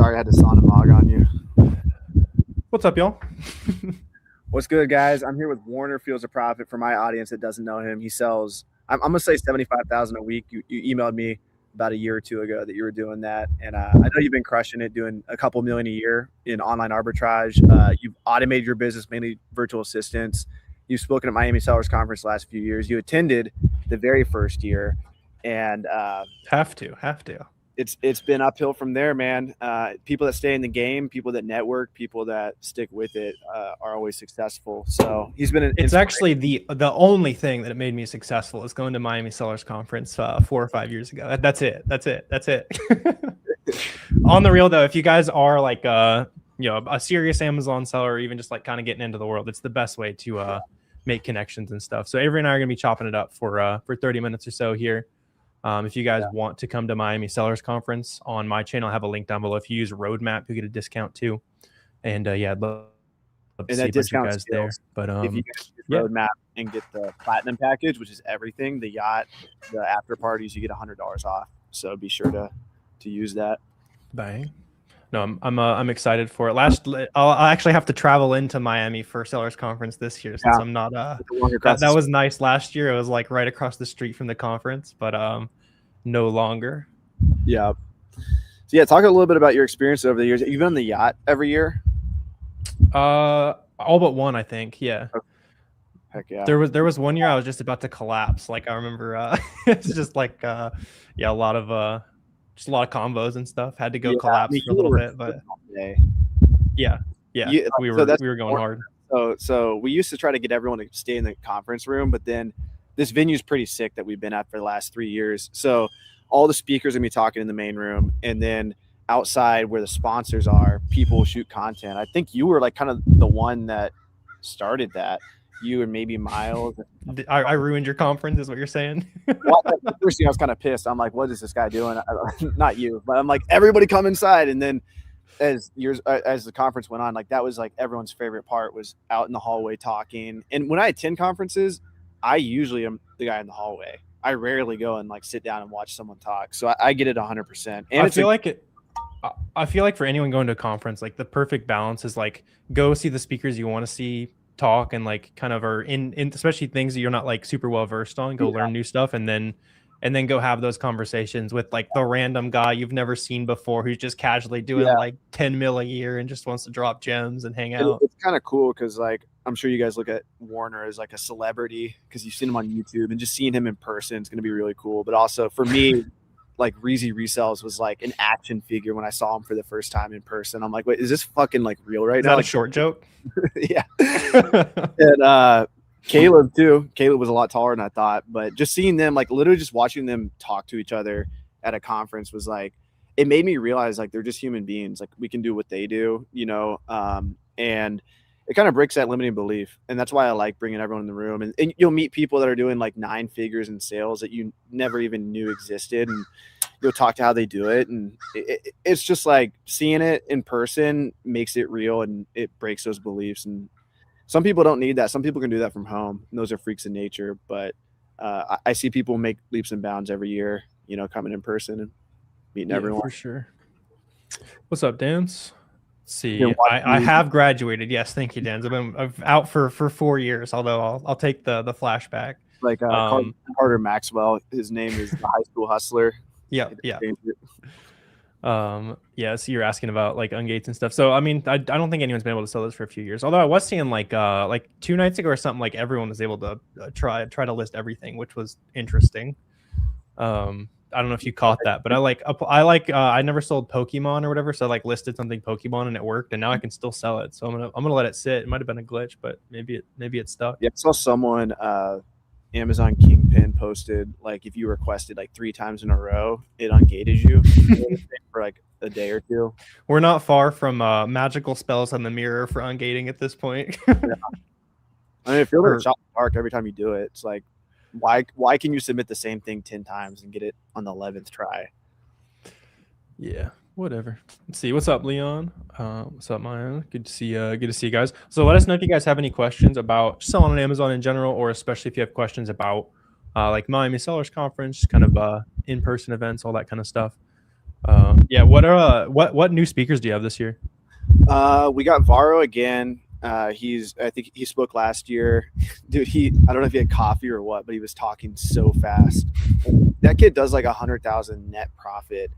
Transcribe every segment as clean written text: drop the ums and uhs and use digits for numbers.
Sorry I had to sauna mog on you. What's up, y'all? What's good, guys? I'm here with Warner Fields of Profit. For my audience that doesn't know him, he sells, I'm going to say 75,000 a week. You emailed me about a year or two ago that you were doing that. And I know you've been crushing it, doing a couple million a year in online arbitrage. You've automated your business, mainly virtual assistants. You've spoken at Miami Sellers Conference the last few years. You attended the very first year. And have to. It's been uphill from there, man. People that stay in the game, people that network, people that stick with it are always successful. So he's been. It's actually the only thing that made me successful is going to Miami Sellers Conference 4 or 5 years ago. That's it. On the real though, if you guys are like a serious Amazon seller, or even just like kind of getting into the world, it's the best way to make connections and stuff. So Avery and I are gonna be chopping it up for 30 minutes or so here. If you guys want to come to Miami Sellers Conference, on my channel, I have a link down below. If you use Roadmap, you get a discount too. And I'd love to see a bunch of you guys there. But if you guys use Roadmap and get the platinum package, which is everything, the yacht, the after parties, you get $100 off. So be sure to use that. Bang. No, I'm excited for it. I'll actually have to travel into Miami for Sellers Conference this year since I'm not. That was nice last year. It was like right across the street from the conference, but no longer. Yeah. So talk a little bit about your experience over the years. You've been on the yacht every year. All but one, I think. Yeah. Okay. Heck yeah. There was one year I was just about to collapse. Like I remember, it's just like a lot of combos and stuff. Had to go collapse for a little bit, but we were going hard. So we used to try to get everyone to stay in the conference room, but then this venue's pretty sick that we've been at for the last 3 years. So all the speakers are gonna be talking in the main room, and then outside where the sponsors are, people will shoot content. I think you were like kind of the one that started that. You and maybe Miles. I ruined your conference, is what you're saying? Well, the first thing I was kind of pissed. I'm like, what is this guy doing? Not you, but I'm like, everybody come inside. And then as the conference went on, like that was like everyone's favorite part was out in the hallway talking. And when I attend conferences, I usually am the guy in the hallway. I rarely go and like sit down and watch someone talk. So I get it 100%. And I feel like for anyone going to a conference, like the perfect balance is like go see the speakers you want to see talk and like kind of are in especially things that you're not like super well versed on, go learn new stuff, and then go have those conversations with like the random guy you've never seen before who's just casually doing like 10 mil a year and just wants to drop gems and hang out. It's kind of cool because like I'm sure you guys look at Warner as like a celebrity because you've seen him on YouTube, and just seeing him in person is going to be really cool. But also for me, like Reezy Resells was like an action figure when I saw him for the first time in person. I'm like, wait, is this fucking like real right now? Is that a short joke? Yeah. And Caleb too. Caleb was a lot taller than I thought, but just seeing them, like literally just watching them talk to each other at a conference was like, it made me realize like they're just human beings. Like we can do what they do, and it kind of breaks that limiting belief. And that's why I like bringing everyone in the room, and you'll meet people that are doing like 9 figures in sales that you never even knew existed. And you'll talk to how they do it. And it's just like seeing it in person makes it real, and it breaks those beliefs. And some people don't need that. Some people can do that from home, and those are freaks in nature. But I see people make leaps and bounds every year, coming in person and meeting everyone. For sure. What's up, Dance? Let's see, I have graduated. Yes, thank you, Dan. I've been out for 4 years, although I'll take the flashback. Like Carter Maxwell, his name is the high school hustler. Yeah. So you're asking about like ungates and stuff. So I mean, I don't think anyone's been able to sell this for a few years. Although I was seeing like 2 nights ago or something, like everyone was able to try to list everything, which was interesting. I don't know if you caught that, but I never sold Pokemon or whatever, so I like listed something Pokemon and it worked, and now I can still sell it. So I'm gonna let it sit. It might have been a glitch, but maybe it stuck. Yeah, I saw someone Amazon Kingpin posted like if you requested like 3 times in a row, it ungated you for like a day or two. We're not far from magical spells on the mirror for ungating at this point. Yeah. I mean, it feels like a shot in the dark every time you do it. It's like, why can you submit the same thing 10 times and get it on the 11th try? Yeah, whatever. Let's see. What's up, Leon? What's up, Maya? Good to see you guys. So let us know if you guys have any questions about selling on Amazon in general, or especially if you have questions about like Miami Sellers Conference, kind of in-person events, all that kind of stuff. Yeah. What new speakers do you have this year? We got Varo again. I think he spoke last year. Dude, I don't know if he had coffee or what, but he was talking so fast. That kid does like 100,000 net profit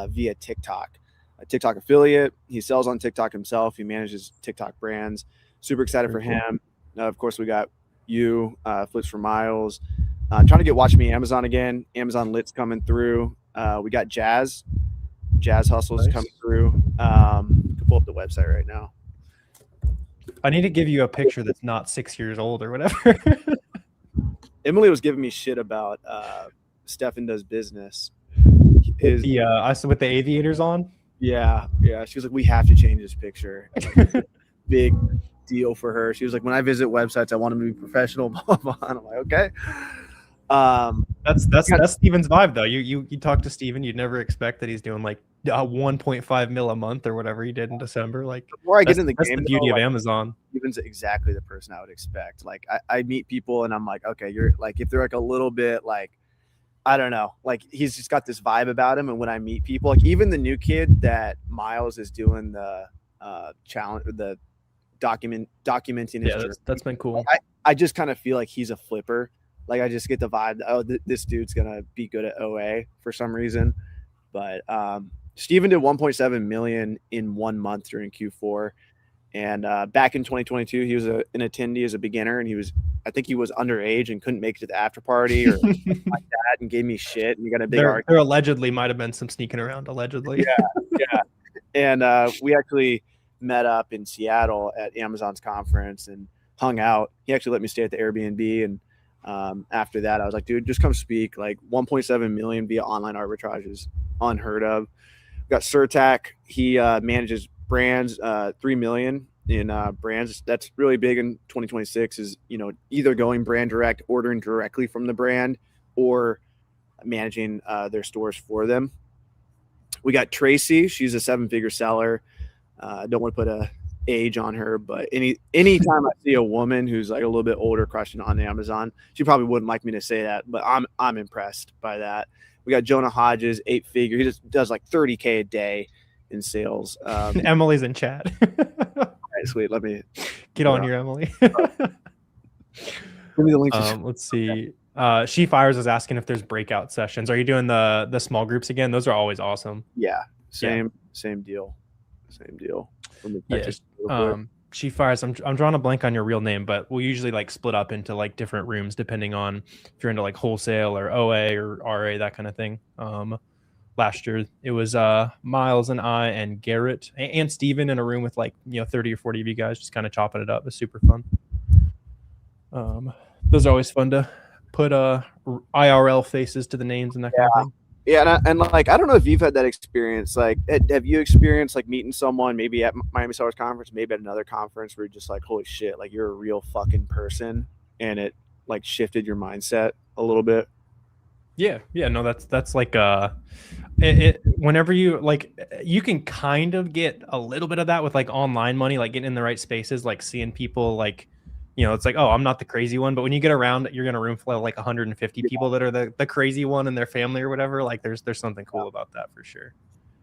via TikTok. A TikTok affiliate. He sells on TikTok himself. He manages TikTok brands. Super excited for him. Of course, we got you, Flips for Miles. Trying to get Watch Me Amazon again. Amazon Lit's coming through. We got Jazz Hustles coming through. Can pull up the website right now. I need to give you a picture that's not 6 years old or whatever. Emily was giving me shit about Stefan Does Business. With the aviators on? Yeah. She was like, we have to change this picture. Like, big deal for her. She was like, when I visit websites, I want them to be professional. Blah, blah. And I'm like, okay. That's Steven's vibe though. You talk to Steven, you'd never expect that he's doing like 1.5 mil a month or whatever he did in December. Like before I get in the game, that's the beauty of Amazon. Steven's exactly the person I would expect. Like I meet people and I'm like, okay, you're like, if they're like a little bit like, I don't know, like he's just got this vibe about him. And when I meet people, like even the new kid that Miles is doing the challenge, the documenting. Yeah, that's been cool. I just kind of feel like he's a flipper. Like I just get the vibe that, oh, this dude's gonna be good at OA for some reason. But Steven did 1.7 million in 1 month during Q4, and back in 2022, he was an attendee as a beginner, and I think he was underage and couldn't make it to the after party or like that, and gave me shit. And we got a big argument. There allegedly might have been some sneaking around. Allegedly, yeah. And we actually met up in Seattle at Amazon's conference and hung out. He actually let me stay at the Airbnb, and after that, I was like, dude, just come speak. Like 1.7 million via online arbitrage is unheard of. We've got Surtac. He manages brands, 3 million in brands. That's really big in 2026 is, either going brand direct, ordering directly from the brand, or managing their stores for them. We got Tracy. She's a 7-figure seller. I don't want to put a age on her, but anytime I see a woman who's like a little bit older crushing on Amazon, she probably wouldn't like me to say that, but I'm impressed by that. We got Jonah Hodges, 8-figure. He just does like 30K a day in sales. Emily's in chat. All right, sweet. Let me get on here, Emily. Give me the link. Let's see. She Fires is asking if there's breakout sessions. Are you doing the small groups again? Those are always awesome. Yeah, same deal. Yeah. She Fires. I'm drawing a blank on your real name, but we'll usually like split up into like different rooms depending on if you're into like wholesale or OA or RA, that kind of thing. Last year it was Miles and I and Garrett and Steven in a room with like 30 or 40 of you guys just kind of chopping it up. It's super fun. Those are always fun to put IRL faces to the names and that kind of thing. Yeah, and like I don't know if you've had that experience. Like, have you experienced like meeting someone maybe at Miami Sellers Conference, maybe at another conference where you're just like, holy shit, like you're a real fucking person, and it like shifted your mindset a little bit? Yeah, no, that's like whenever you like, you can kind of get a little bit of that with like online money, like getting in the right spaces, like seeing people like. It's like, oh, I'm not the crazy one. But when you get around, you're going to room full of like 150 people that are the crazy one and their family or whatever. Like there's something cool about that for sure.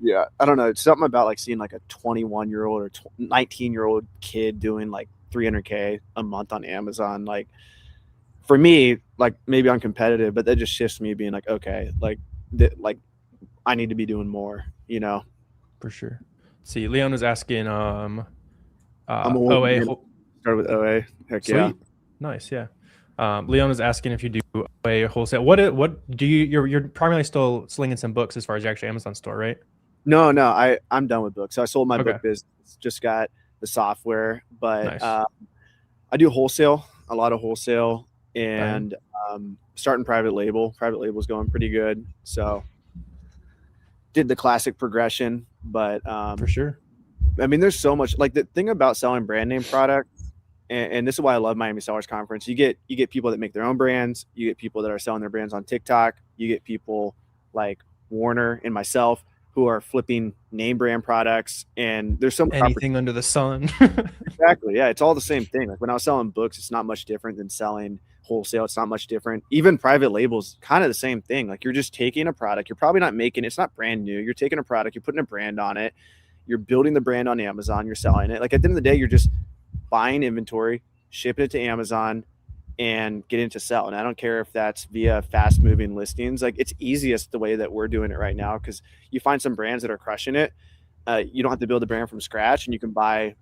Yeah. I don't know. It's something about like seeing like a 21-year-old or 19-year-old kid doing like 300K a month on Amazon. Like for me, like maybe I'm competitive, but that just shifts me being like, okay, like I need to be doing more, For sure. Let's see, Leon was asking, I'm OA. Start with OA. Heck Sweet. Yeah. Nice. Yeah. Leon is asking if you do OA wholesale. What do you're primarily still slinging some books as far as your actual Amazon store, right? No, I'm done with books. So I sold my book business, just got the software, but nice. I do wholesale, a lot of wholesale, and starting private label. Private label is going pretty good. So did the classic progression, but for sure. I mean, there's so much. Like the thing about selling brand name products, and this is why I love Miami Sellers Conference. You get people that make their own brands. You get people that are selling their brands on TikTok. You get people like Warner and myself who are flipping name brand products. And there's some anything under the sun. Exactly. Yeah, it's all the same thing. Like when I was selling books, it's not much different than selling wholesale. It's not much different. Even private labels, kind of the same thing. Like you're just taking a product. You're probably not making it's not brand new. You're taking a product, you're putting a brand on it. You're building the brand on Amazon. You're selling it. Like at the end of the day, you're just buying inventory, shipping it to Amazon, and getting it to sell. And I don't care if that's via fast moving listings. Like it's easiest the way that we're doing it right now, because you find some brands that are crushing it. You don't have to build a brand from scratch, and you can buy,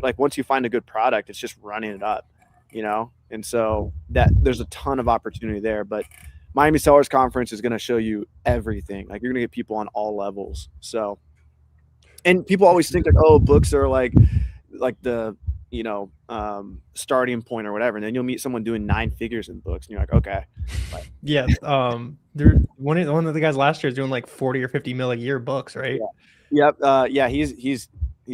like once you find a good product, it's just running it up, you know? And so that there's a ton of opportunity there. But Miami Sellers Conference is going to show you everything. Like you're going to get people on all levels. So, and people always think like, oh, books are like the, you know, starting point or whatever. And then you'll meet someone doing 9 figures in books and you're like, okay. Like, yeah. One of the guys last year is doing like 40 or 50 mil a year books, right? Yeah. Yep. Yeah. He's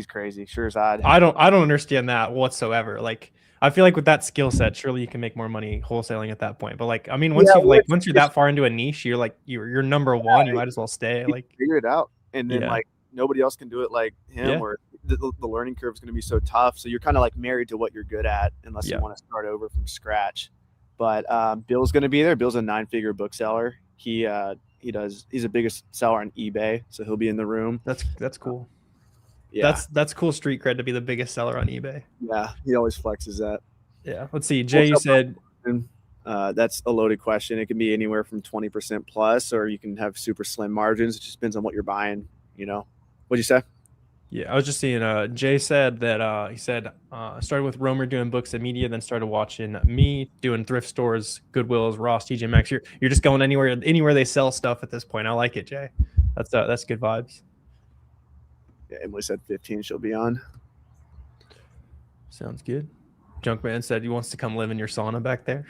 crazy. Sure as odd. I don't understand that whatsoever. Like, I feel like with that skill set, surely you can make more money wholesaling at that point. But like, I mean, once you're that far into a niche, you're like, you're number one. You might as well stay. Like, figure it out, and then like nobody else can do it like him, or the learning curve is going to be so tough. So you're kind of like married to what you're good at, unless you want to start over from scratch. But Bill's going to be there. Bill's a 9-figure bookseller. He's the biggest seller on eBay, so he'll be in the room. That's cool. Yeah, that's cool street cred to be the biggest seller on eBay. Yeah, he always flexes that. Yeah, let's see. Jay, you said that's a loaded question. It can be anywhere from 20% plus, or you can have super slim margins. It just depends on what you're buying. You know, what'd you say? Yeah, I was just seeing. Jay said that he said started with Romer doing books and media, then started watching me doing thrift stores, Goodwills, Ross, TJ Maxx. You're just going anywhere they sell stuff at this point. I like it, Jay. That's good vibes. Yeah, Emily said 15 she'll be on. Sounds good. Junkman said he wants to come live in your sauna back there.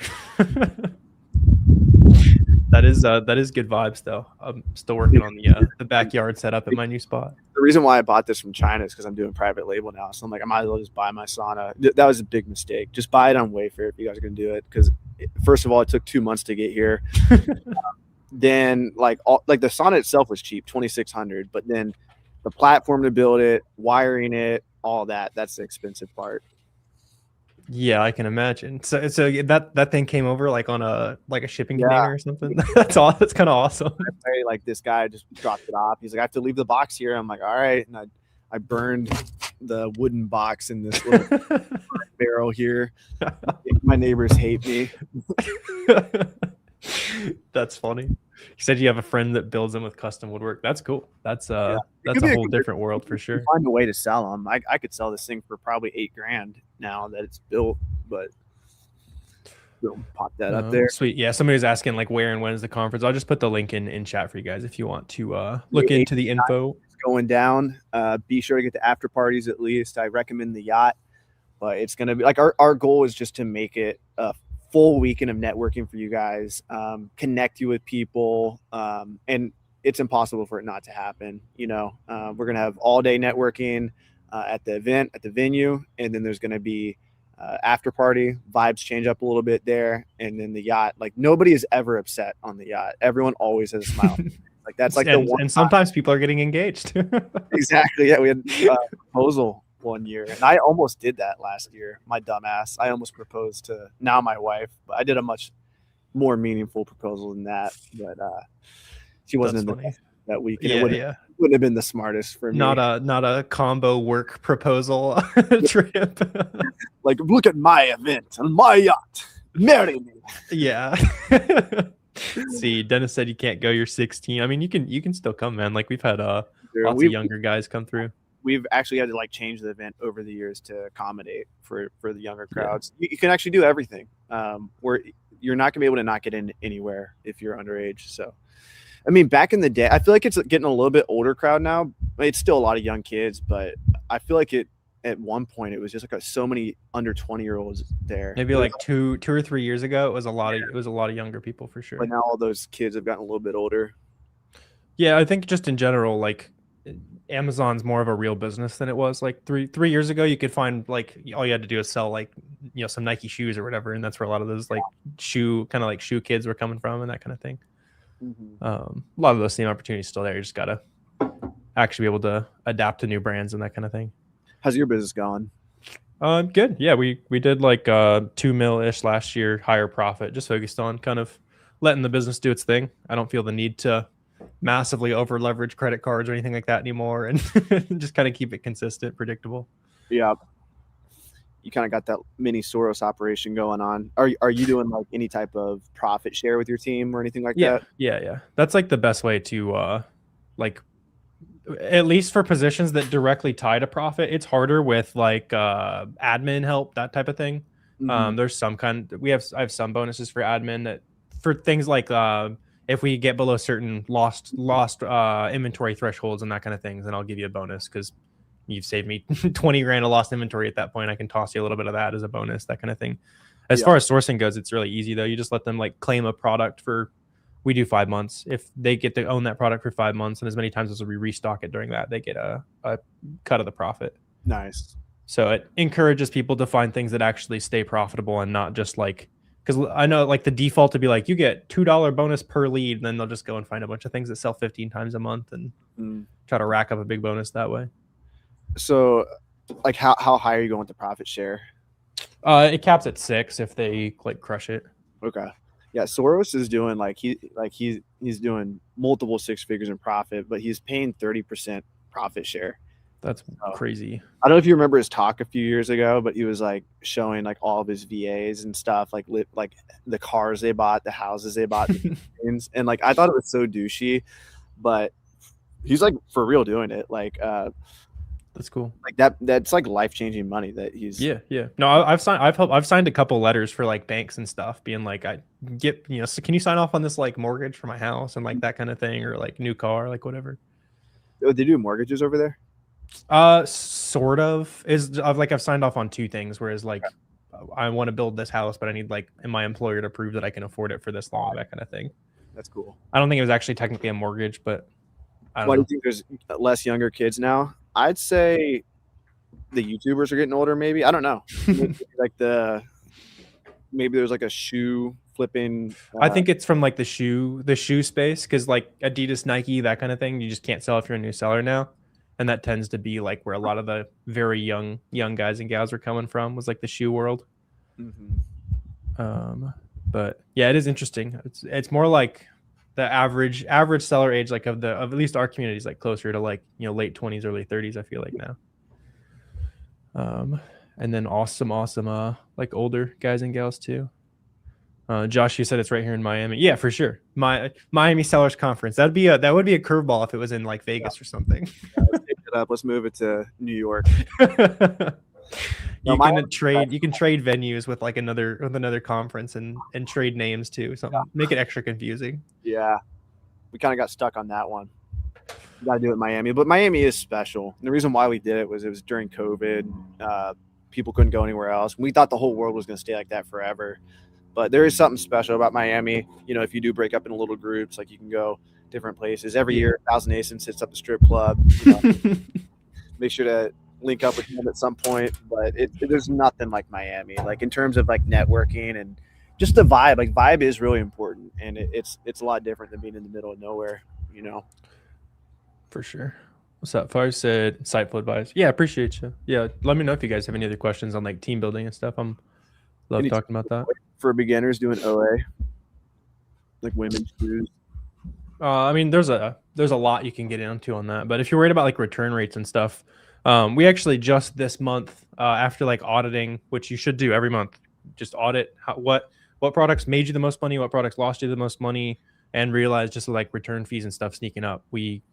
That is good vibes though. I'm still working on the backyard setup at my new spot. The reason why I bought this from China is because I'm doing private label now. So I'm like, I might as well just buy my sauna. That was a big mistake. Just buy it on Wayfair if you guys are gonna do it. Because first of all, it took 2 months to get here. Then the sauna itself was cheap, $2,600, but then the platform to build it, wiring it, all that's the expensive part. Yeah, I can imagine. So that thing came over like on a shipping container or something. That's kind of awesome. Like this guy just dropped it off. He's like, I have to leave the box here. I'm like, all right. And I burned the wooden box in this little barrel here. My neighbors hate me. That's funny. You said you have a friend that builds them with custom woodwork. That's cool. That's a whole different world for sure. Find a way to sell them. I could sell this thing for probably $8,000 now that it's built, but we'll pop that up there. Sweet. Yeah. Somebody was asking like where and when is the conference. I'll just put the link in chat for you guys if you want to look into the info. It's going down. Be sure to get the after parties at least. I recommend the yacht, but it's going to be like our goal is just to make it a full weekend of networking for you guys, connect you with people, and it's impossible for it not to happen. You know, we're going to have all day networking at the event, at the venue, and then there's going to be after party. Vibes change up a little bit there, and then the yacht. Like nobody is ever upset on the yacht. Everyone always has a smile. Like that's like the one. And sometimes people are getting engaged. Exactly. Yeah, we had a proposal one year, and I almost did that last year. My dumbass. I almost proposed to now my wife, but I did a much more meaningful proposal than that. But she wasn't in that week. And it wouldn't have been the smartest for me. Not a combo work proposal trip. Like, look at my event on my yacht. Marry me. Yeah. See, Dennis said you can't go. You're 16. I mean, you can still come, man. Like we've had lots of younger guys come through. We've actually had to like change the event over the years to accommodate for the younger crowds. You can actually do everything. Where you're not gonna be able to not get in anywhere if you're underage. So, I mean, back in the day, I feel like it's getting a little bit older crowd now. It's still a lot of young kids, but I feel like at one point it was just like so many under 20-year-olds there. Maybe like two or 3 years ago, it was a lot of younger people for sure. But now all those kids have gotten a little bit older. Yeah, I think just in general, like Amazon's more of a real business than it was like three years ago. You could find like all you had to do is sell like some Nike shoes or whatever, and that's where a lot of those like shoe kids were coming from and that kind of thing. Mm-hmm. A lot of those same opportunities still there. You just gotta actually be able to adapt to new brands and that kind of thing. How's your business going? Good. Yeah, we did like 2 mil ish last year, higher profit, just focused on kind of letting the business do its thing. I don't feel the need to massively over leverage credit cards or anything like that anymore, and just kind of keep it consistent, predictable. Yeah. You kind of got that mini Soros operation going on. Are you doing like any type of profit share with your team or anything like Yeah, that? yeah. That's like the best way to like, at least for positions that directly tie to profit. It's harder with like admin help, that type of thing. Mm-hmm. There's some kind, I have some bonuses for admin that for things like if we get below certain lost inventory thresholds and that kind of things, then I'll give you a bonus because you've saved me 20 grand of lost inventory at that point. I can toss you a little bit of that as a bonus, that kind of thing. As far as sourcing goes, it's really easy though. You just let them like claim a product for, we do 5 months. If they get to own that product for 5 months, and as many times as we restock it during that, they get a cut of the profit. Nice. So it encourages people to find things that actually stay profitable and not just like, because I know like the default to be like, you get $2 bonus per lead, and then they'll just go and find a bunch of things that sell 15 times a month and try to rack up a big bonus that way. So like how high are you going with the profit share? It caps at 6 if they like crush it. Okay. Yeah, Soros is doing he's doing multiple 6 figures in profit, but he's paying 30% profit share. That's crazy. I don't know if you remember his talk a few years ago, but he was like showing like all of his VAs and stuff, like the cars they bought, the houses they bought, and like I thought it was so douchey, but he's like for real doing it. Like that's cool. Like that's like life-changing money that he's. Yeah. No, I've signed a couple letters for like banks and stuff, being like, I get, so can you sign off on this like mortgage for my house and like that kind of thing, or like new car, like whatever. Oh, they do mortgages over there? Sort of. I've signed off on 2 things, whereas like I want to build this house, but I need like my employer to prove that I can afford it for this long, that kind of thing. That's cool. I don't think it was actually technically a mortgage, but why do you think there's less younger kids now? I'd say the YouTubers are getting older. Maybe, I don't know. Maybe there's like a shoe flipping. I think it's from like the shoe space, because like Adidas, Nike, that kind of thing, you just can't sell if you're a new seller now, and that tends to be like where a lot of the very young guys and gals are coming from, was like the shoe world. But yeah, it is interesting. It's more like the average seller age, like of at least our community, is like closer to like late 20s, early 30s. I feel like now. And then awesome like older guys and gals too. Josh, you said it's right here in Miami. Yeah, for sure. Miami Sellers Conference. That would be a curveball if it was in like Vegas or something. Let's pick it up. Let's move it to New York. You can trade venues with like another conference and trade names too. So make it extra confusing. Yeah, we kind of got stuck on that one. We got to do it in Miami, but Miami is special. And the reason why we did it was during COVID. People couldn't go anywhere else. We thought the whole world was going to stay like that forever. But there is something special about Miami. If you do break up into little groups, like you can go different places. Every year, Thousand Asins hits up the strip club. Make sure to link up with him at some point. But there's nothing like Miami, like in terms of like networking and just the vibe. Like vibe is really important, and it's a lot different than being in the middle of nowhere. For sure. What's up? Fire said insightful advice. Yeah, appreciate you. Yeah, let me know if you guys have any other questions on like team building and stuff. Love talking about that. For beginners doing OA, like women's shoes. I mean, there's a lot you can get into on that, but if you're worried about like return rates and stuff, we actually just this month, after like auditing, which you should do every month, just audit what products made you the most money, what products lost you the most money, and realize just like return fees and stuff sneaking up. We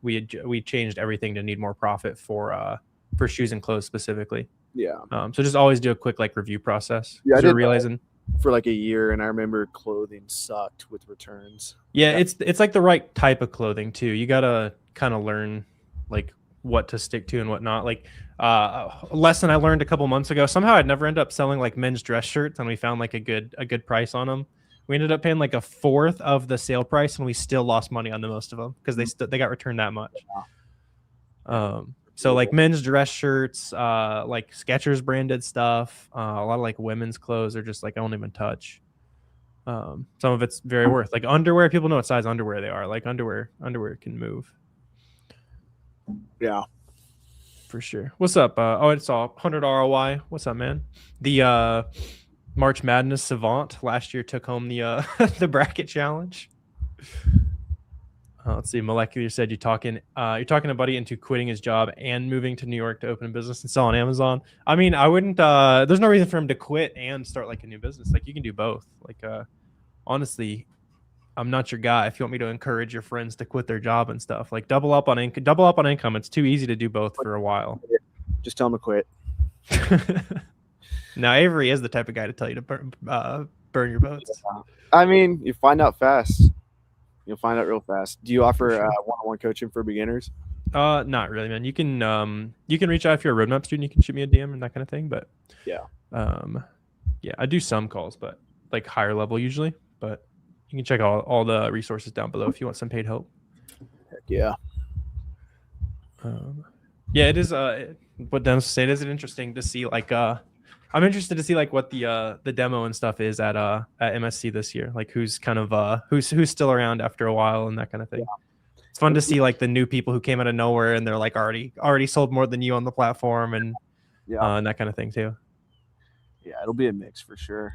changed everything to need more profit for shoes and clothes specifically. Yeah. So just always do a quick like review process. Yeah, I did realizing for like a year, and I remember clothing sucked with returns. Yeah, it's like the right type of clothing too. You gotta kind of learn like what to stick to and what not. Like a lesson I learned a couple months ago. Somehow I'd never end up selling like men's dress shirts, and we found like a good price on them. We ended up paying like a fourth of the sale price, and we still lost money on the most of them because they got returned that much. So like men's dress shirts, like Skechers branded stuff, a lot of like women's clothes are just like I won't even touch. Some of it's very worth. Like underwear, people know what size underwear they are. Like underwear can move. Yeah. For sure. What's up? Oh, it's all 100 ROI. What's up, man? The March Madness savant last year took home the the bracket challenge. Let's see. Molecular said you're talking a buddy into quitting his job and moving to New York to open a business and sell on Amazon. I mean, I wouldn't. There's no reason for him to quit and start like a new business. Like you can do both. Like honestly, I'm not your guy if you want me to encourage your friends to quit their job and stuff. Like double up on income. It's too easy to do both for a while. Just tell him to quit. Now Avery is the type of guy to tell you to burn your boats. I mean, you find out fast. You'll find out real fast. Do you offer one-on-one coaching for beginners? Not really, man. You can reach out if you're a roadmap student. You can shoot me a DM and that kind of thing. But yeah, I do some calls, but like higher level usually. But you can check out all the resources down below if you want some paid help. Heck yeah. It is. What Dennis said, is it interesting to see like I'm interested to see like what the demo and stuff is at MSC this year. Like who's kind of who's still around after a while and that kind of thing. Yeah. It's fun to see like the new people who came out of nowhere and they're like already sold more than you on the platform and and that kind of thing too. Yeah, it'll be a mix for sure.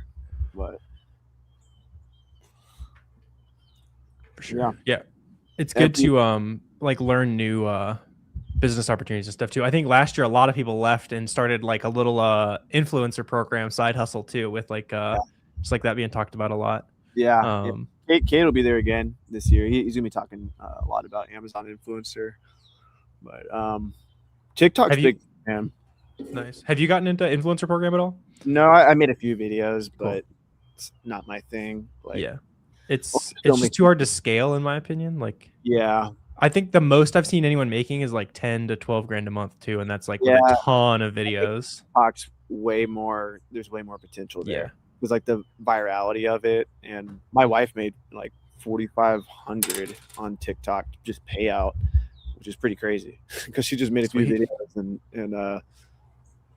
But for sure. Yeah. It's good to like learn new business opportunities and stuff too. I think last year a lot of people left and started like a little influencer program side hustle too, with like just like that being talked about a lot. Yeah. Kate will be there again this year. He's gonna be talking a lot about Amazon influencer, but TikTok's big, man. Nice. Have you gotten into influencer program at all? No, I made a few videos, but it's not my thing. Like, yeah, it's just too hard to scale in my opinion. Like, yeah. I think the most I've seen anyone making is like 10 to 12 grand a month too, and that's like with a ton of videos. TikTok's way more. There's way more potential there. Yeah, because like the virality of it, and my wife made like 4,500 on TikTok just payout, which is pretty crazy because she just made a few videos and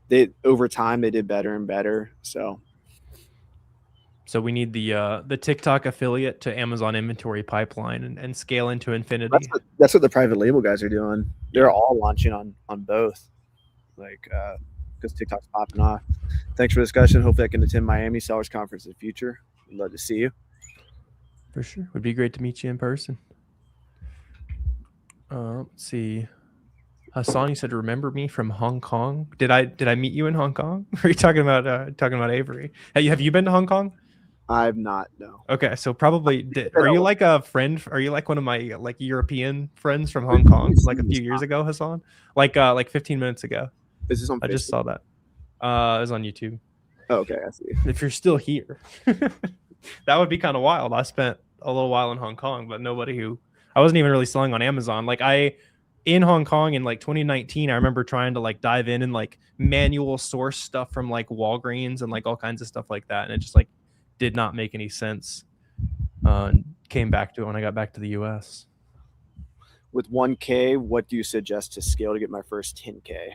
they over time they did better and better. So we need the TikTok affiliate to Amazon inventory pipeline and scale into infinity. That's what the private label guys are doing. They're all launching on both, like because TikTok's popping off. Thanks for the discussion. Hopefully I can attend Miami Sellers Conference in the future. I'd love to see you. For sure. Would be great to meet you in person. Let's see. Hassan, you said remember me from Hong Kong. Did I meet you in Hong Kong? Are you talking about Avery? Have you been to Hong Kong? I've not, no. Okay, so probably are you like a friend? Are you like one of my like European friends from Hong Kong like a few years ago, Hassan? Like 15 minutes ago. Is this on Facebook? I just saw that. It was on YouTube. Oh, okay, I see. If you're still here, that would be kind of wild. I spent a little while in Hong Kong, but I wasn't even really selling on Amazon. Like in Hong Kong in like 2019, I remember trying to like dive in and like manual source stuff from like Walgreens and like all kinds of stuff like that, and it just like did not make any sense. Came back to it when I got back to the US. With 1K, what do you suggest to scale to get my first 10K?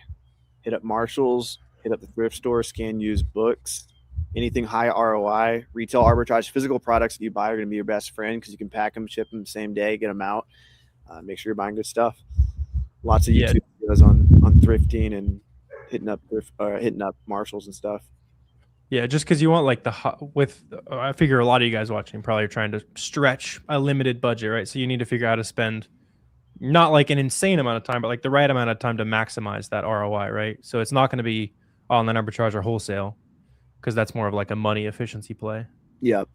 Hit up Marshalls, hit up the thrift store, scan used books, anything high ROI, retail arbitrage. Physical products that you buy are going to be your best friend because you can pack them, ship them the same day, get them out. Make sure you're buying good stuff. Lots of YouTube videos on thrifting and hitting up Marshalls and stuff. Yeah, just because you want like I figure a lot of you guys watching probably are trying to stretch a limited budget, right? So you need to figure out how to spend not like an insane amount of time, but like the right amount of time to maximize that ROI, right? So it's not going to be online arbitrage or wholesale because that's more of like a money efficiency play. Yep.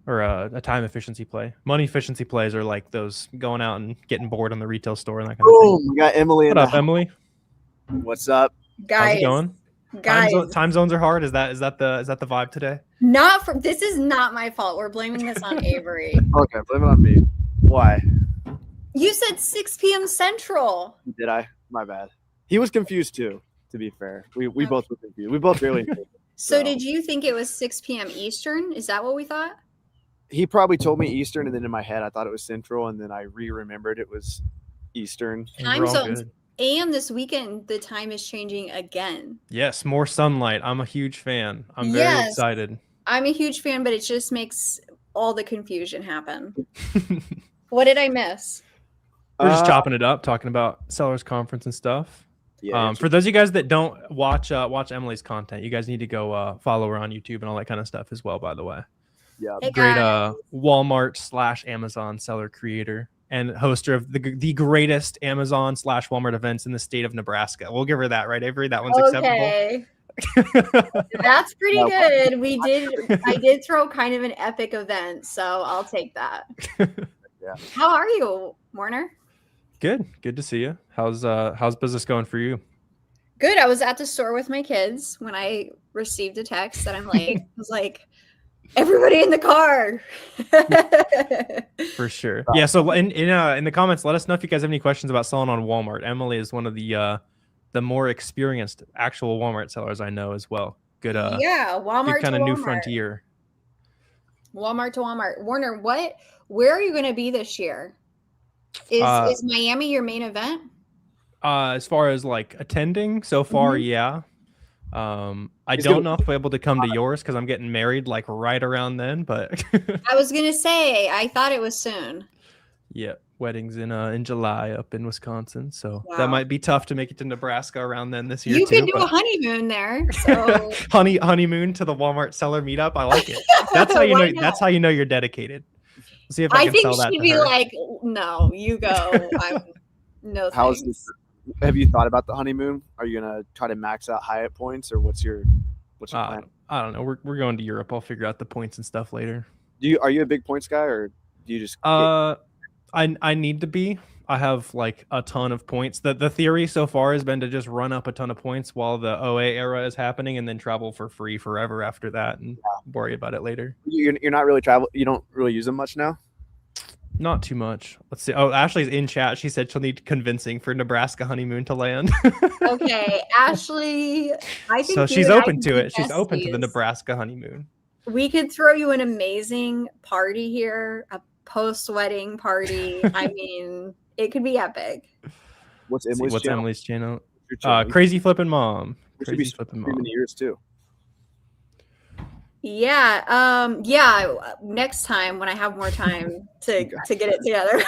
Or a time efficiency play. Money efficiency plays are like those going out and getting bored on the retail store and that kind of thing. We got Emily. What up, Emily? What's up, guys? How's it going? Guys, time zones are hard. Is that the vibe today? This is not my fault. We're blaming this on Avery. Okay, blame it on me. Why? You said 6 p.m. Central. Did I? My bad. He was confused too. To be fair, we both were confused. We both really. So did you think it was 6 p.m. Eastern? Is that what we thought? He probably told me Eastern, and then in my head I thought it was Central, and then I remembered it was Eastern. Time zones. And this weekend, the time is changing again. Yes, more sunlight. I'm a huge fan. I'm very excited. I'm a huge fan, but it just makes all the confusion happen. What did I miss? We're just chopping it up, talking about Sellers Conference and stuff. Yeah. For those of you guys that don't watch Emily's content, you guys need to go follow her on YouTube and all that kind of stuff as well, by the way. Yeah. Hey, Great guys. Walmart/Amazon seller creator and hoster of the greatest Amazon/Walmart events in the state of Nebraska. We'll give her that, right, Avery? That one's Okay. That's pretty No. good. I did throw kind of an epic event, so I'll take that. Yeah. How are you, Warner? Good to see you. How's business going for you? Good. I was at the store with my kids when I received a text that I'm late. I was like, everybody in the car. For sure. Yeah. So in the comments, let us know if you guys have any questions about selling on Walmart. Emily is one of the more experienced actual Walmart sellers I know as well. Good. Yeah. Walmart good kind to of new Walmart. frontier. Walmart to Walmart. Warner, where are you going to be this year? Is Miami your main event? As far as like attending so far, yeah. I don't know if I'll be able to come to yours because I'm getting married like right around then, but I was gonna say I thought it was soon. Yeah, weddings in July up in Wisconsin, so Wow. that might be tough to make it to Nebraska around then this year. You too, could do a honeymoon there. So honeymoon to the Walmart seller meetup. I like it. That's how you know. That's how you know you're dedicated. See if I can think sell that she'd to be her. like, no, you go. No How's thanks. this? Have you thought about the honeymoon? Are you gonna try to max out Hyatt points, or what's your plan? I don't know. We're going to Europe. I'll figure out the points and stuff later. Are you a big points guy, or do you just? I need to be. I have like a ton of points. The theory so far has been to just run up a ton of points while the OA era is happening, and then travel for free forever after that, and worry about it later. You're not really travel. You don't really use them much now. Not too much. Let's see. Oh, Ashley's in chat. She said she'll need convincing for Nebraska honeymoon to land. Okay, Ashley. I think so she's open to it. She's open to the Nebraska honeymoon. We could throw you an amazing party here, a post-wedding party. I mean, it could be epic. What's Emily's channel? Crazy Flippin' Mom. Crazy Flippin' Mom. Years too. Yeah. Next time when I have more time to get it together.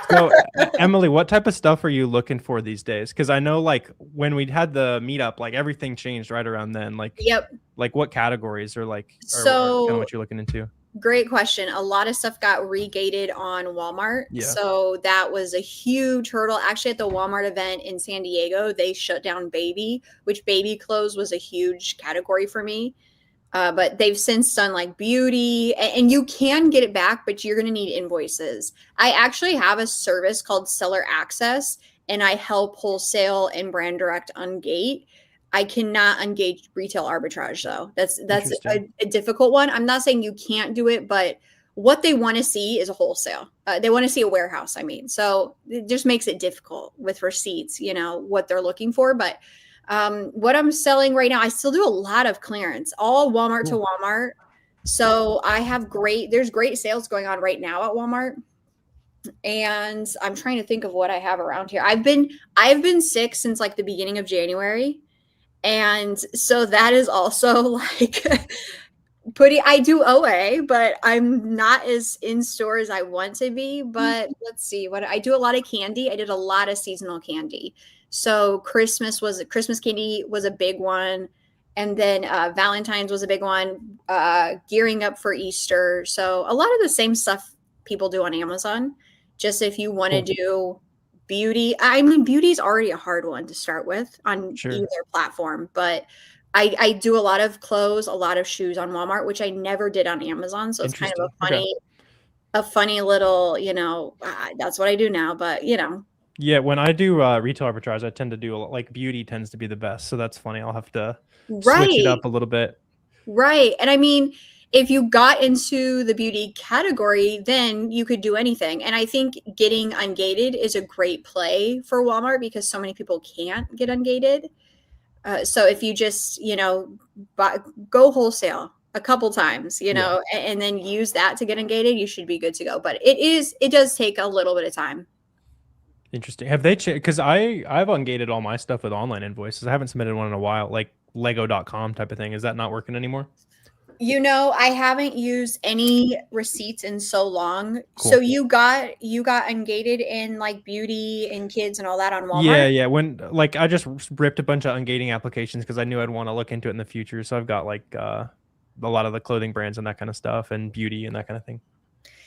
So, Emily, what type of stuff are you looking for these days? Because I know, like, when we had the meetup, like everything changed right around then. Like, like what categories are like, kind of what you're looking into? Great question. A lot of stuff got regated on Walmart. Yeah. So that was a huge hurdle. Actually, at the Walmart event in San Diego, they shut down baby, which baby clothes was a huge category for me. But they've since done like beauty, and you can get it back, but you're going to need invoices. I actually have a service called Seller Access, and I help wholesale and brand direct ungate. I cannot ungate retail arbitrage though. That's a difficult one. I'm not saying you can't do it, but what they want to see is a wholesale. They want to see a warehouse. I mean, so it just makes it difficult with receipts, you know, what they're looking for. But what I'm selling right now, I still do a lot of clearance, all Walmart to Walmart. So I have there's great sales going on right now at Walmart. And I'm trying to think of what I have around here. I've been sick since like the beginning of January. And so that is also like I do OA, but I'm not as in store as I want to be. But let's see what I do. A lot of candy. I did a lot of seasonal candy. So Christmas candy was a big one. And then Valentine's was a big one, gearing up for Easter. So a lot of the same stuff people do on Amazon, just if you want to do beauty. I mean, beauty is already a hard one to start with on either platform, but I do a lot of clothes, a lot of shoes on Walmart, which I never did on Amazon. So it's kind of a funny little, you know, that's what I do now, but you know. Yeah, when I do retail arbitrage, I tend to do like beauty tends to be the best. So that's funny. I'll have to switch it up a little bit. Right. And I mean, if you got into the beauty category, then you could do anything. And I think getting ungated is a great play for Walmart because so many people can't get ungated. So if you just, you know, go wholesale a couple times, you know, and then use that to get ungated, you should be good to go. But it does take a little bit of time. Interesting. Have they changed? Because I've ungated all my stuff with online invoices. I haven't submitted one in a while, like Lego.com type of thing. Is that not working anymore? You know, I haven't used any receipts in so long. Cool. So you got ungated in like beauty and kids and all that on Walmart? Yeah. When like I just ripped a bunch of ungating applications because I knew I'd want to look into it in the future. So I've got like a lot of the clothing brands and that kind of stuff and beauty and that kind of thing.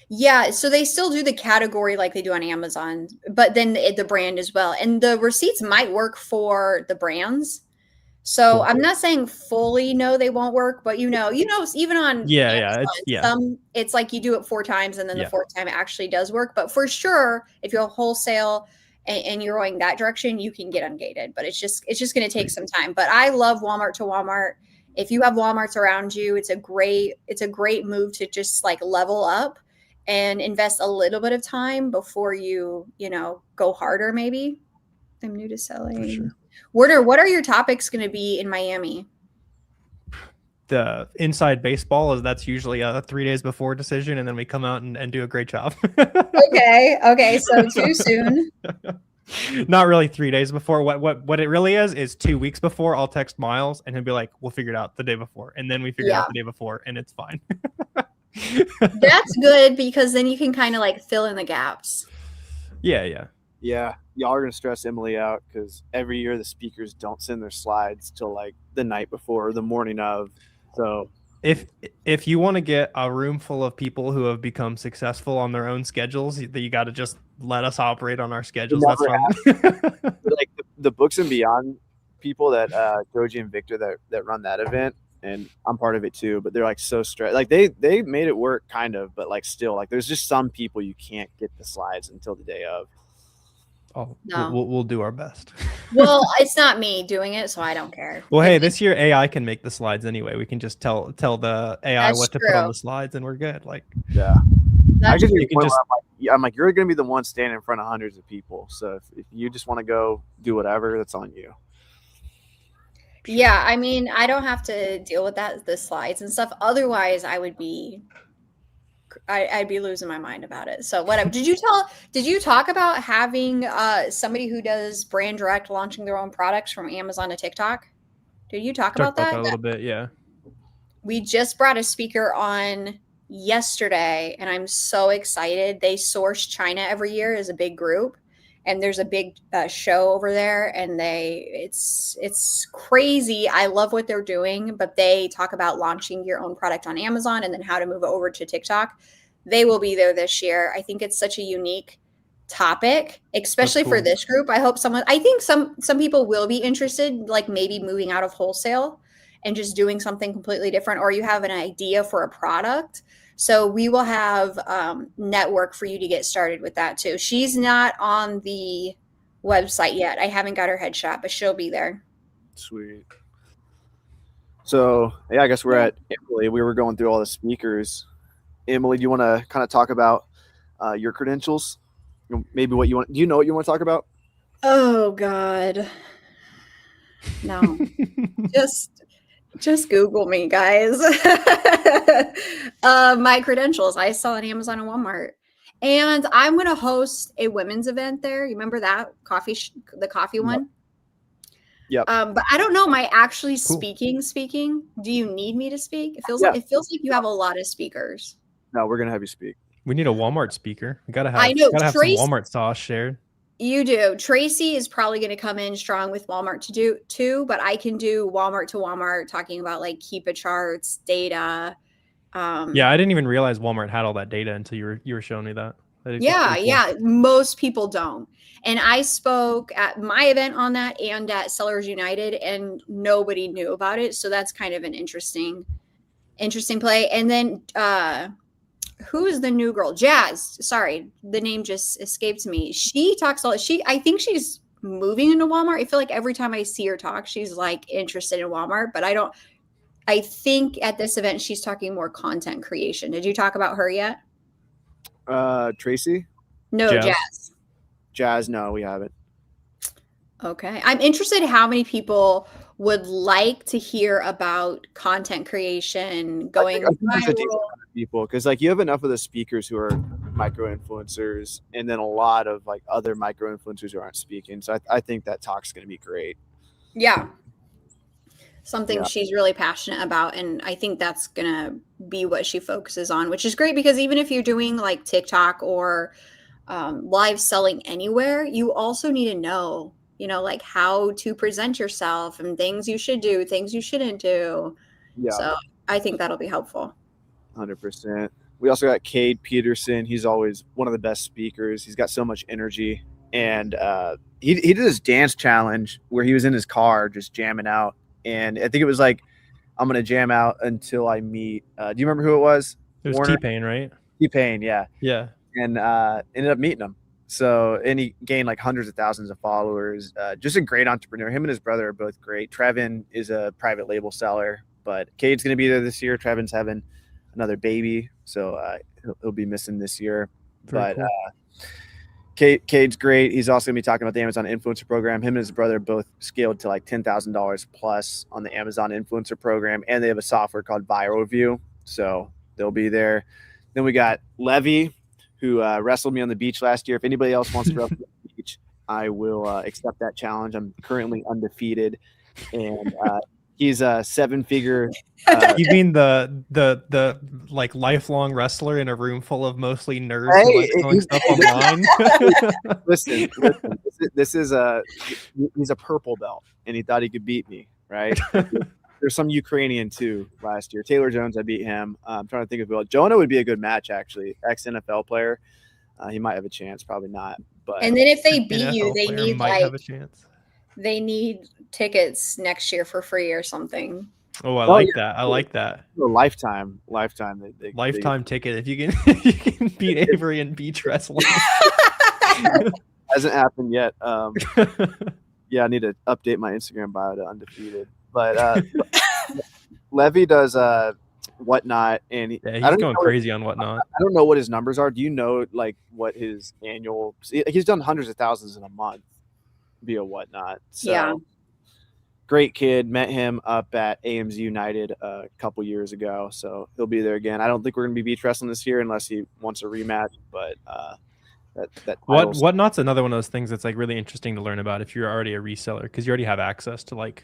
Yeah, so they still do the category like they do on Amazon, but then the brand as well. And the receipts might work for the brands. So Cool. I'm not saying fully no, they won't work, but even on Amazon, it's like you do it 4 times and then the 4th time it actually does work. But for sure, if you're wholesale and you're going that direction, you can get ungated. But it's just going to take some time. But I love Walmart to Walmart. If you have Walmarts around you, it's a great move to just like level up and invest a little bit of time before you go harder. Maybe. I'm new to selling. For sure. What are your topics going to be in Miami? The inside baseball that's usually a 3 days before decision, and then we come out and do a great job. Okay, so too soon. Not really 3 days before. What it really is 2 weeks before. I'll text Miles and he'll be like, "We'll figure it out the day before," and then we figure it out the day before, and it's fine. That's good because then you can kind of like fill in the gaps. Yeah. Y'all are gonna stress Emily out because every year the speakers don't send their slides till like the night before or the morning of. So if you want to get a room full of people who have become successful on their own schedules, you got to just let us operate on our schedules. That's like the Books and Beyond people that Joji and Victor that run that event, and I'm part of it too. But they're like so stressed. Like they made it work kind of, but like still like there's just some people you can't get the slides until the day of. Oh, no. We'll do our best. Well, it's not me doing it, so I don't care. Well, hey, this year AI can make the slides anyway. We can just tell the AI what to put on the slides, and we're good. Like, yeah. I'm like, you're going to be the one standing in front of hundreds of people. So if you just want to go do whatever, that's on you. Yeah, I mean, I don't have to deal with the slides and stuff. Otherwise, I'd be losing my mind about it. So whatever. Did you talk about having somebody who does brand direct launching their own products from Amazon to TikTok? Did you talk about that? A little bit, yeah. We just brought a speaker on yesterday and I'm so excited. They source China every year as a big group. And there's a big show over there, and it's crazy. I love what they're doing, but they talk about launching your own product on Amazon and then how to move it over to TikTok. They will be there this year. I think it's such a unique topic, especially for this group. I think some people will be interested, like maybe moving out of wholesale and just doing something completely different, or you have an idea for a product. So we will have network for you to get started with that too. She's not on the website yet. I haven't got her headshot, but she'll be there. Sweet. So yeah, I guess we're at Emily. We were going through all the speakers. Emily, do you want to kind of talk about your credentials? Maybe what you want. Do you know what you want to talk about? Oh God, no. Just Google me, guys. My credentials. I sell on Amazon and Walmart. And I'm going to host a women's event there. You remember that the coffee one? Yep. But I don't know. Am I actually speaking? Do you need me to speak? It feels like you have a lot of speakers. No, we're going to have you speak. We need a Walmart speaker. We gotta have some Walmart sauce shared. You do. Tracy is probably going to come in strong with Walmart to do too, but I can do Walmart to Walmart, talking about like Keepa charts, data. Yeah, I didn't even realize Walmart had all that data until you were showing me that. Yeah. Most people don't. And I spoke at my event on that and at Sellers United, and nobody knew about it. So that's kind of an interesting play. And then who is the new girl? Jazz. Sorry, the name just escaped me. She talks a lot. I think she's moving into Walmart. I feel like every time I see her talk, she's like interested in Walmart, but I think at this event, she's talking more content creation. Did you talk about her yet? Tracy? No, Jazz. Jazz, no, we haven't. Okay. I'm interested how many people would like to hear about content creation going viral. People, because like you have enough of the speakers who are micro influencers, and then a lot of like other micro influencers who aren't speaking. So I think that talk's going to be great. Yeah. something she's really passionate about. And I think that's going to be what she focuses on, which is great because even if you're doing like TikTok or live selling anywhere, you also need to know, like how to present yourself and things you should do, things you shouldn't do. Yeah. So I think that'll be helpful. 100%. We also got Cade Peterson. He's always one of the best speakers. He's got so much energy. And he did this dance challenge where he was in his car just jamming out. And I think it was like, I'm going to jam out until I meet. Do you remember who it was? It was T-Pain, right? T-Pain, yeah. Yeah. And ended up meeting him. So, and he gained like hundreds of thousands of followers. Just a great entrepreneur. Him and his brother are both great. Trevin is a private label seller, but Cade's going to be there this year. Trevin's having another baby, so he'll be missing this year. Very cool. Cade's great. He's also going to be talking about the Amazon Influencer Program. Him and his brother both scaled to like $10,000 plus on the Amazon Influencer Program, and they have a software called Viral View, so they'll be there. Then we got Levy, who wrestled me on the beach last year. If anybody else wants to wrestle me on the beach, I will accept that challenge. I'm currently undefeated, and he's a 7-figure. You mean the like lifelong wrestler in a room full of mostly nerds who like selling stuff online? Listen. This is he's a purple belt, and he thought he could beat me, right? There's some Ukrainian too last year. Taylor Jones, I beat him. I'm trying to think of who else. Jonah would be a good match, actually. Ex-NFL player. He might have a chance, probably not. But and then if they beat you, they need might have a chance. They need tickets next year for free or something. Oh, I like that. I like that. A lifetime. Lifetime ticket. If you can beat Avery in beach wrestling. Hasn't happened yet. Yeah, I need to update my Instagram bio to undefeated. But Levy does Whatnot, and he's going crazy on Whatnot. I don't know what his numbers are. Do you know like what his annual? He's done hundreds of thousands in a month via Whatnot. So, yeah, great kid. Met him up at AMZ United a couple years ago, so he'll be there again. I don't think we're gonna be beach wrestling this year unless he wants a rematch, but Whatnot's another one of those things that's like really interesting to learn about if you're already a reseller, because you already have access to like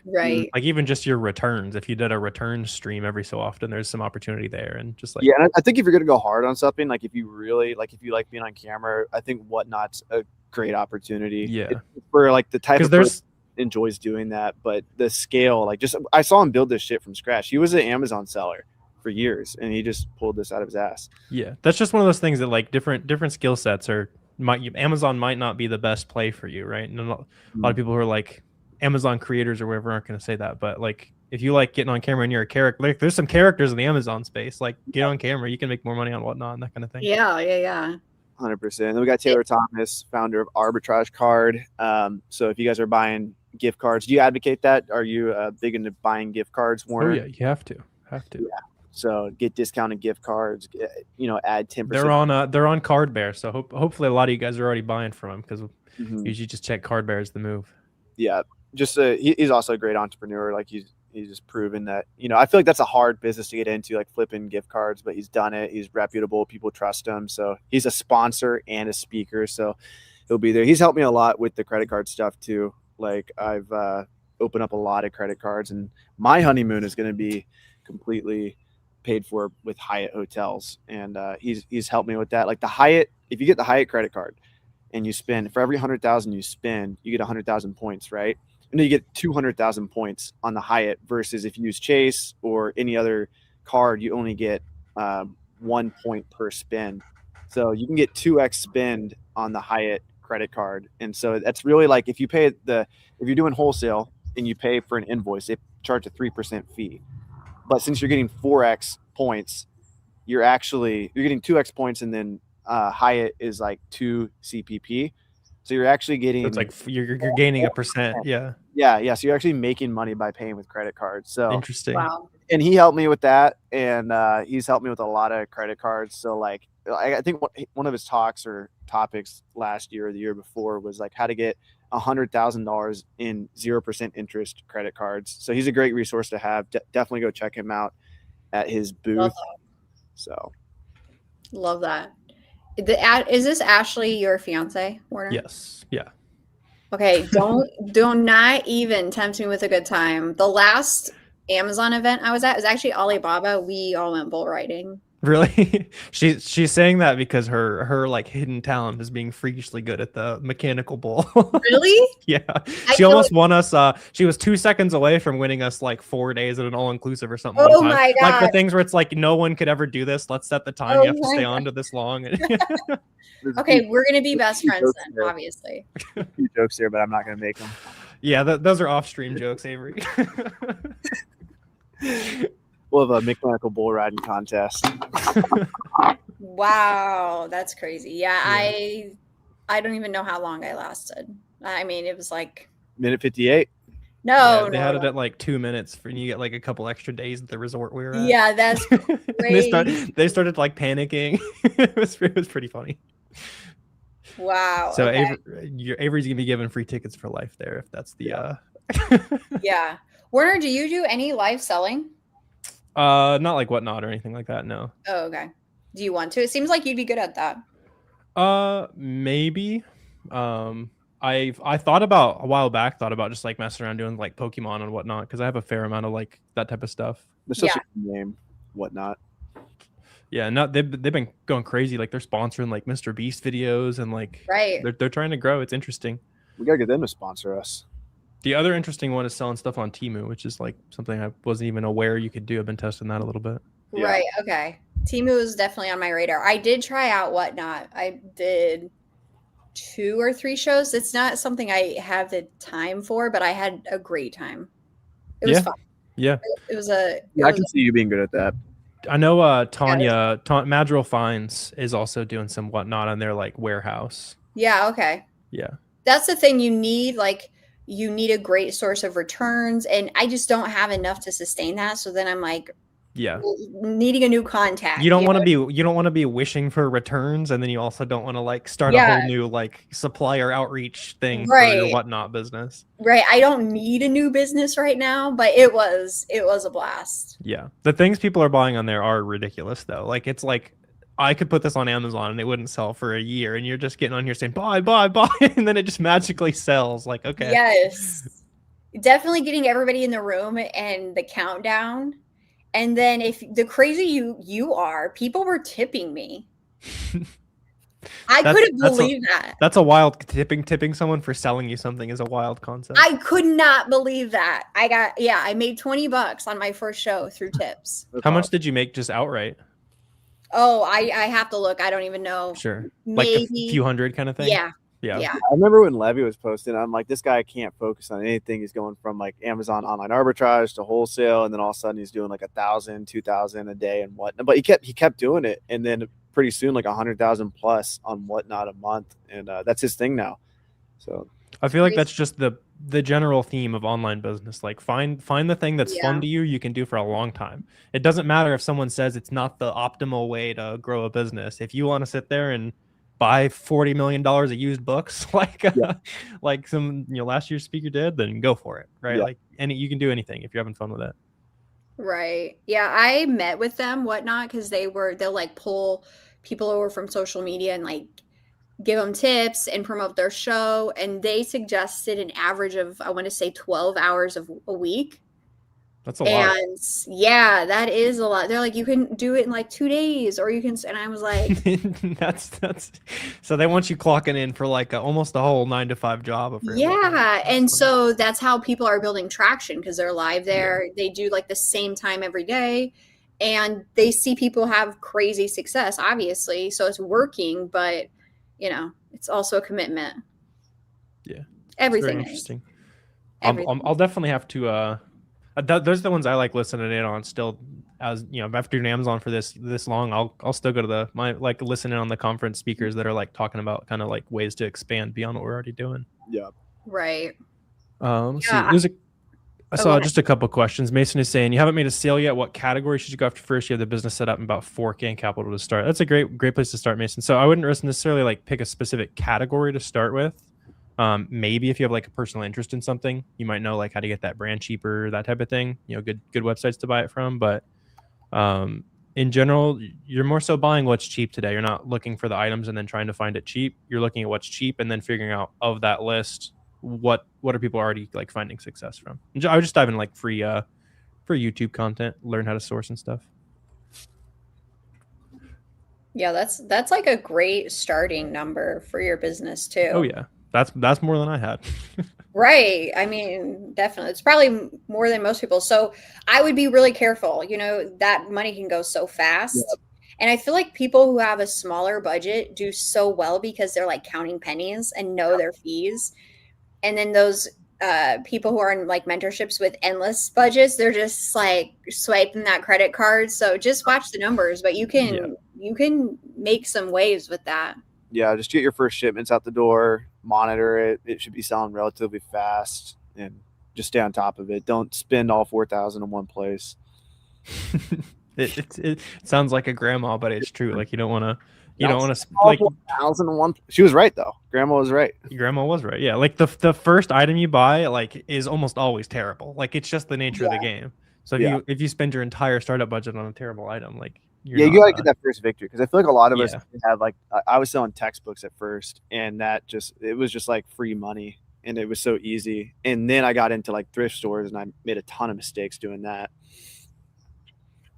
even just your returns. If you did a return stream every so often, there's some opportunity there. And just like, yeah, and I think if you're gonna go hard on something, like if you like being on camera, I think Whatnot's a great opportunity. Yeah, it's for like the type of person enjoys doing that, but the scale, like just I saw him build this shit from scratch. He was an Amazon seller for years, and he just pulled this out of his ass. Yeah, that's just one of those things that like different skill sets are. Amazon might not be the best play for you, right? And a lot of people who are like Amazon creators or whatever aren't going to say that, but like if you like getting on camera and you're a character, like there's some characters in the Amazon space, like get on camera, you can make more money on Whatnot and that kind of thing. Yeah. 100%. Then we got Taylor Thomas, founder of Arbitrage Card. So if you guys are buying gift cards, do you advocate that? Are you big into buying gift cards, Warner? Oh yeah, you have to. Yeah. So get discounted gift cards, add 10%. They're on Card Bear. So hopefully a lot of you guys are already buying from them, because usually just check Card Bear is the move. Yeah. Just he's also a great entrepreneur. Like he's just proven that, I feel like that's a hard business to get into, like flipping gift cards, but he's done it. He's reputable. People trust him. So he's a sponsor and a speaker. So he'll be there. He's helped me a lot with the credit card stuff too. Like I've opened up a lot of credit cards, and my honeymoon is going to be completely paid for with Hyatt hotels, and he's helped me with that. Like the Hyatt, if you get the Hyatt credit card and you spend, for every 100,000 you spend, you get 100,000 points, right? And then you get 200,000 points on the Hyatt, versus if you use Chase or any other card, you only get 1 point per spend. So you can get 2x spend on the Hyatt credit card. And so that's really like if you're doing wholesale and you pay for an invoice, they charge a 3% fee. But since you're getting 4x points, you're getting 2x points, and then Hyatt is like 2 CPP. So you're actually getting. So it's like you're gaining 1%. Yeah. Yeah. So you're actually making money by paying with credit cards. So interesting. Wow. And he helped me with that, and he's helped me with a lot of credit cards. So like I think one of his talks or topics last year or the year before was like how to get $100,000 in 0% interest credit cards. So he's a great resource to have. Definitely go check him out at his booth. So love that. Is this Ashley, your fiance, Warner? Yes. Yeah. Okay. Do not even tempt me with a good time. The last Amazon event I was at. It was actually Alibaba. We all went bull riding. Really? She's saying that because her like hidden talent is being freakishly good at the mechanical bull. Really? Yeah. I She feel almost like, won us. She was 2 seconds away from winning us like 4 days at an all-inclusive or something oh one time. my Like the God. things where it's like no one could ever do this. Let's set the time. Oh You have to my stay God. on to this long. Okay, we're gonna be best friends then, there. obviously. A few jokes here, but I'm not gonna make them. Yeah, those are off-stream jokes, Avery. We'll have a mechanical bull riding contest. Wow, that's crazy. Yeah, I don't even know how long I lasted. I mean, it was like Minute 58. no, They no, had no. it at like 2 minutes and you get like a couple extra days at the resort we were at. Yeah, that's crazy. they started like panicking. it was pretty funny. Wow. So Okay. Avery's gonna be given free tickets for life there if that's the Yeah. Warner, do you do any live selling? not like Whatnot or anything like that, no. Oh, okay. Do you want to? It seems like you'd be good at that. Maybe. I thought about a while back, just like messing around doing like Pokemon and Whatnot because I have a fair amount of like that type of stuff. There's such a name, Whatnot. Yeah, they've been going crazy. Like they're sponsoring like Mr. Beast videos and like Right. they're trying to grow. It's interesting. We gotta get them to sponsor us. The other interesting one is selling stuff on Temu, which is like something I wasn't even aware you could do. I've been testing that a little bit. Yeah. Right. Okay. Temu is definitely on my radar. I did try out Whatnot. I did 2 or 3 shows. It's not something I have the time for, but I had a great time. It was fun. Yeah. It was I can see you being good at that. I know Tanya Madrill Finds is also doing some Whatnot on their like warehouse. Yeah, okay. Yeah. That's the thing you need, like you need a great source of returns, and I just don't have enough to sustain that. So then I'm like, needing a new contact. You don't want to be wishing for returns, and then you also don't want to like start a whole new like supplier outreach thing for your Whatnot business. Right. I don't need a new business right now, but it was a blast. Yeah. The things people are buying on there are ridiculous though. Like it's like I could put this on Amazon and it wouldn't sell for a year, and you're just getting on here saying buy, and then it just magically sells. Like, okay. Yes. Definitely getting everybody in the room and the countdown. And then if the crazy you are, people were tipping me. I couldn't believe that. That's a wild tipping someone for selling you something is a wild concept. I could not believe that. I made $20 on my first show through tips. How much did you make just outright? Oh, I have to look. I don't even know. Sure. Maybe like a few hundred kind of thing. Yeah. I remember when Levy was posting, I'm like, this guy can't focus on anything. He's going from like Amazon online arbitrage to wholesale, and then all of a sudden he's doing like 1,000, 2,000 a day and whatnot. But he kept doing it, and then pretty soon like 100,000 plus on Whatnot a month, and that's his thing now. So I feel like that's just the general theme of online business. Like find the thing that's fun to you can do for a long time. It doesn't matter if someone says it's not the optimal way to grow a business. If you want to sit there and buy $40 million of used books like some last year's speaker did, then go for it, right? Like you can do anything if you're having fun with it. Right. Yeah, I met with them Whatnot because they'll like pull people over from social media and like give them tips and promote their show, and they suggested an average of, I want to say, 12 hours a week. That's a lot. And yeah, that is a lot. They're like, you can do it in like 2 days, or you can, and I was like, that's so they want you clocking in for like almost a whole 9-to-5 job. And so that's how people are building traction, because they're live there. They do like the same time every day, and they see people have crazy success, obviously. So it's working, but it's also a commitment. Yeah. Everything. Very interesting. I'll definitely have to, those are the ones I like listening in on still. As after doing Amazon for this long, I'll still go to listen in on the conference speakers that are like talking about kind of like ways to expand beyond what we're already doing. Yeah. Right. Let's see. I saw just a couple of questions. Mason is saying, you haven't made a sale yet. What category should you go after first? You have the business set up and about $4K in capital to start. That's a great place to start, Mason. So I wouldn't necessarily like pick a specific category to start with. Maybe if you have like a personal interest in something, you might know like how to get that brand cheaper, that type of thing. Good websites to buy it from. But in general, you're more so buying what's cheap today. You're not looking for the items and then trying to find it cheap. You're looking at what's cheap and then figuring out of that list what are people already like finding success from. I would just dive in like free for YouTube content, learn how to source and stuff. Yeah, that's like a great starting number for your business too. Oh yeah, that's more than I had. Right. I mean, definitely. It's probably more than most people. So I would be really careful. That money can go so fast. Yep. And I feel like people who have a smaller budget do so well because they're like counting pennies and know their fees. And then those people who are in like mentorships with endless budgets, they're just like swiping that credit card. So just watch the numbers, but you can make some waves with that. Yeah, just get your first shipments out the door, monitor it. It should be selling relatively fast, and just stay on top of it. Don't spend all 4,000 in one place. It sounds like a grandma, but it's true. Like you don't want to like 1,000 in one. She was right though. Grandma was right. Grandma was right. Yeah, like the first item you buy like is almost always terrible. Like it's just the nature of the game. So if you spend your entire startup budget on a terrible item, like you gotta get that first victory, because I feel like a lot of us have like I was selling textbooks at first, and it was just like free money, and it was so easy. And then I got into like thrift stores, and I made a ton of mistakes doing that.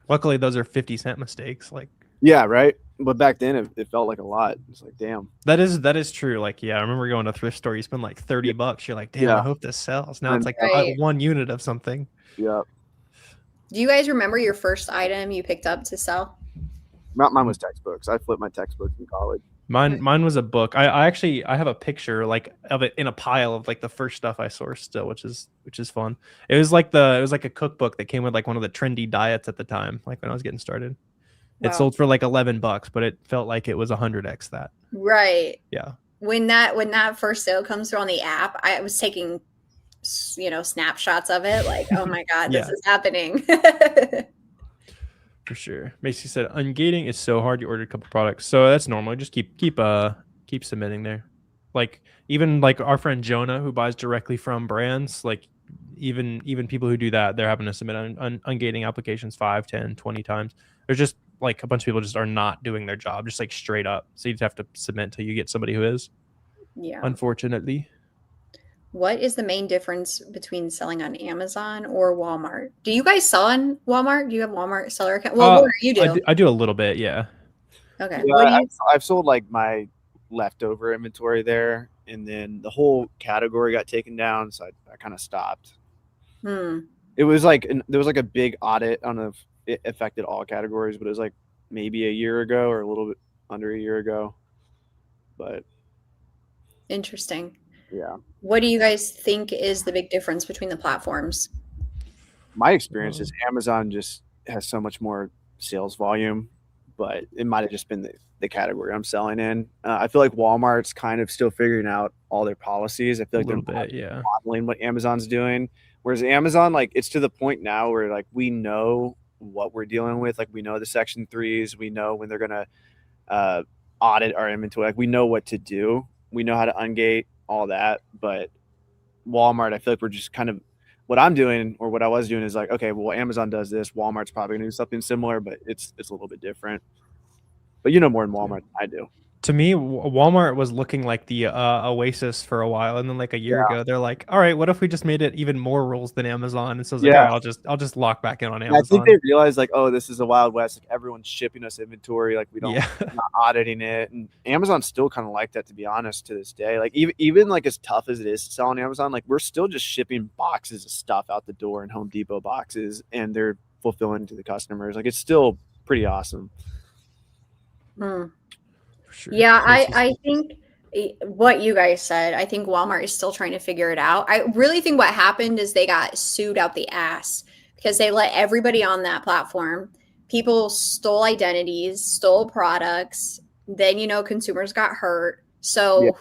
Luckily, those are 50-cent mistakes. Like yeah, right. But back then, it felt like a lot. It's like, damn. That is true. Like, yeah, I remember going to a thrift store. You spend like $30. You're like, damn, I hope this sells. Now it's like one unit of something. Yeah. Do you guys remember your first item you picked up to sell? Mine was textbooks. I flipped my textbooks in college. Mine was a book. I have a picture like of it in a pile of like the first stuff I sourced still, which is fun. It was like a cookbook that came with like one of the trendy diets at the time, like when I was getting started. Wow. It sold for like $11, but it felt like it was 100x that. Right. Yeah. When that first sale comes through on the app, I was taking snapshots of it, like, oh my god, this is happening. For sure. Macy said ungating is so hard. You ordered a couple products, so that's normal. Just keep submitting there. Like even like our friend Jonah, who buys directly from brands, like even people who do that, they're having to submit ungating applications 5, 10, 20 times. There's just like a bunch of people just are not doing their job, just like straight up. So you just have to submit until you get somebody who is. Yeah. Unfortunately. What is the main difference between selling on Amazon or Walmart? Do you guys sell on Walmart? Do you have Walmart seller account? Well, you do. I do a little bit, yeah. Okay. Yeah, I've sold like my leftover inventory there, and then the whole category got taken down, so I kind of stopped. It was like there was like a big audit. I don't know if it affected all categories, but it was like maybe a year ago or a little bit under a year ago. But interesting. Yeah. What do you guys think is the big difference between the platforms? My experience is Amazon just has so much more sales volume, but it might have just been the category I'm selling in. I feel like Walmart's kind of still figuring out all their policies. I feel like they're modeling what Amazon's doing. Whereas Amazon, like, it's to the point now where like we know what we're dealing with. Like we know the Section 3s, we know when they're gonna audit our inventory. Like we know what to do. We know how to ungate all that. But Walmart, I feel like we're just kind of, what I'm doing or what I was doing is like, okay, well, Amazon does this, Walmart's probably gonna do something similar, but it's a little bit different. But you know more than Walmart than I do. To me, Walmart was looking like the Oasis for a while, and then like a year ago, they're like, "All right, what if we just made it even more rules than Amazon?" And so it's like, I'll just lock back in on Amazon. I think they realized like, oh, this is a Wild West. Like everyone's shipping us inventory, like we don't, not auditing it. And Amazon's still kind of like that, to be honest, to this day. Like even like as tough as it is to sell on Amazon, like we're still just shipping boxes of stuff out the door in Home Depot boxes, and they're fulfilling to the customers. Like it's still pretty awesome. Sure. Yeah, I think what you guys said, I think Walmart is still trying to figure it out. I really think what happened is they got sued out the ass because they let everybody on that platform. People stole identities, stole products. Then, consumers got hurt. So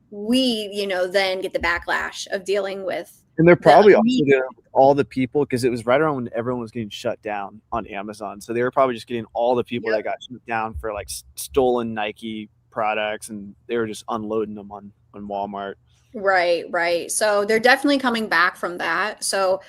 we, then get the backlash of dealing with. And they're probably also doing all the people, because it was right around when everyone was getting shut down on Amazon. So they were probably just getting all the people that got shut down for like stolen Nike products, and they were just unloading them on Walmart. Right. So they're definitely coming back from that. So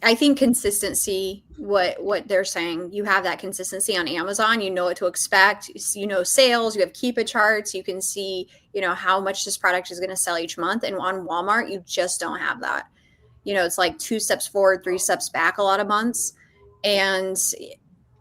I think consistency, what they're saying, you have that consistency on Amazon, you know what to expect, sales, you have Keepa charts, you can see, how much this product is going to sell each month. And on Walmart, you just don't have that. it's like 2 steps forward, 3 steps back a lot of months. And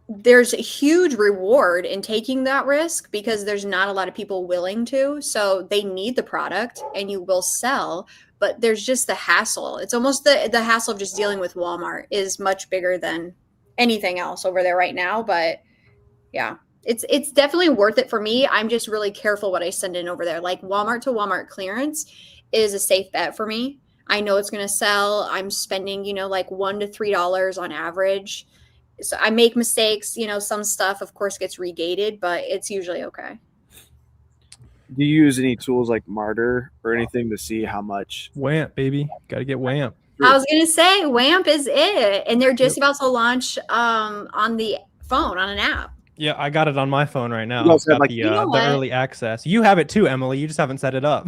there's a huge reward in taking that risk because there's not a lot of people willing to. So they need the product and you will sell, but there's just the hassle. It's almost the hassle of just dealing with Walmart is much bigger than anything else over there right now. But yeah, it's definitely worth it for me. I'm just really careful what I send in over there. Like Walmart to Walmart clearance is a safe bet for me. I know it's going to sell. I'm spending, like $1 to $3 on average. So I make mistakes, some stuff of course gets regated, but it's usually okay. Do you use any tools like Martyr or anything to see how much? WAMP, baby. Got to get WAMP. I was going to say WAMP is it. And they're just about to launch on the phone on an app. Yeah, I got it on my phone right now. I've got the early access. You have it too, Emily. You just haven't set it up.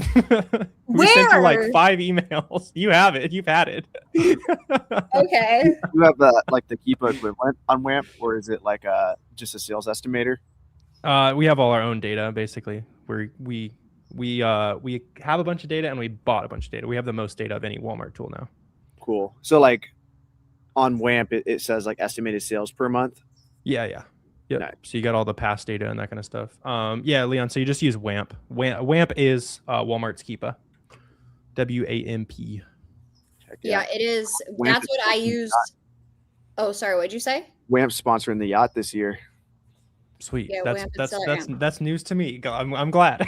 We sent you like 5 emails. You have it. You've had it. Okay. You have the Keepa equivalent on WAMP, or is it like just a sales estimator? We have all our own data basically. We have a bunch of data and we bought a bunch of data. We have the most data of any Walmart tool now. Cool. So like on WAMP, it says like estimated sales per month. Yeah. Yep. Nice. So you got all the past data and that kind of stuff. Yeah, Leon. So you just use WAMP. WAMP is Walmart's Keepa. WAMP. Yeah, it is. That's what I used. Oh, sorry. What'd you say? WAMP's sponsoring the yacht this year. Sweet. Yeah, that's news to me. I'm glad.